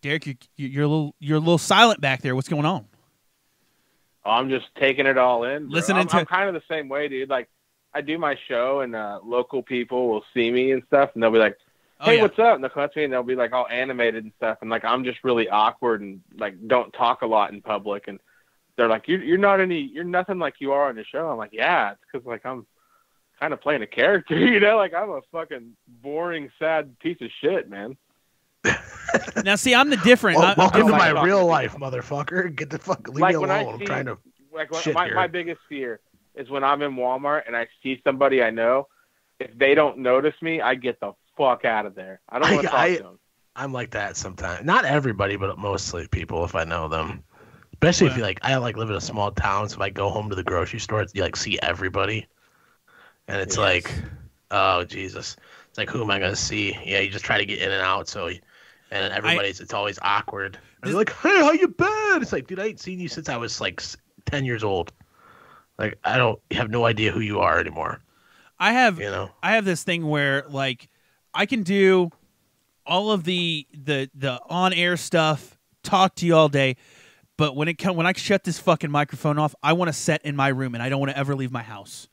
Derek, you're a little silent back there. What's going on? I'm just taking it all in. Listening I'm kind of the same way, dude. Like, I do my show, and local people will see me and stuff, and they'll be like, "Hey, what's up?" And they'll come up to me, and they'll be like all animated and stuff, and like I'm just really awkward and like don't talk a lot in public, and they're like, "You're nothing like you are on the show." I'm like, "Yeah, it's because like I'm kind of playing a character, like I'm a fucking boring, sad piece of shit, man." Now, see, I'm the different. Welcome to my real life, motherfucker. Get the fuck, leave me alone. I'm trying to. My biggest fear is when I'm in Walmart and I see somebody I know. If they don't notice me, I get the fuck out of there. I don't want to talk to them. I'm like that sometimes. Not everybody, but mostly people if I know them. Especially if you like, I like live in a small town, so if I go home to the grocery store, you like see everybody, and it's like, oh Jesus, it's like who am I gonna see? Yeah, you just try to get in and out, and everybody's it's always awkward. And they're like, "Hey, how you been?" It's like, dude, I ain't seen you since I was like 10 years old. Like, I don't have no idea who you are anymore. I have this thing where like I can do all of the on-air stuff, talk to you all day, but when I shut this fucking microphone off, I want to sit in my room and I don't want to ever leave my house.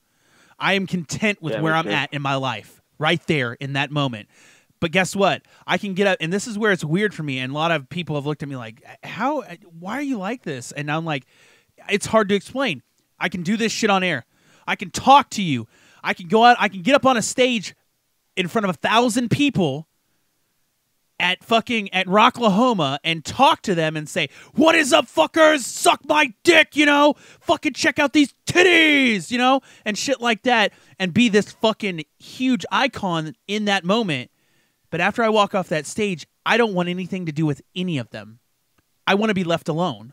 I am content with where I'm at in my life, right there in that moment. But guess what? I can get up, and this is where it's weird for me, and a lot of people have looked at me like, why are you like this? And I'm like, it's hard to explain. I can do this shit on air. I can talk to you. I can go out, I can get up on a stage in front of 1,000 people at Rocklahoma and talk to them and say, "What is up, fuckers? Suck my dick, fucking check out these titties, and shit like that, and be this fucking huge icon in that moment. But after I walk off that stage, I don't want anything to do with any of them. I want to be left alone.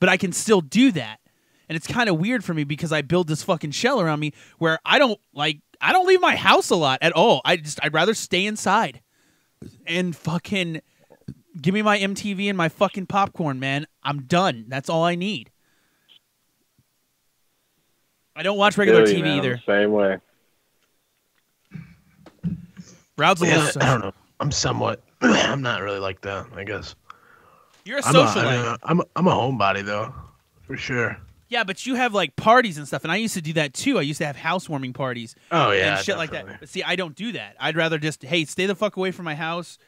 But I can still do that. And it's kind of weird for me because I build this fucking shell around me where I don't leave my house a lot at all. I'd rather stay inside and fucking give me my MTV and my fucking popcorn, man. I'm done. That's all I need. I don't watch regular TV either. Same way. Rod's a little I don't know. I'm somewhat. I'm not really like that, I guess. You're a socialite. I'm a homebody though, for sure. Yeah, but you have like parties and stuff, and I used to do that too. I used to have housewarming parties. Oh yeah, and shit definitely. like that. But see, I don't do that. I'd rather just stay the fuck away from my house.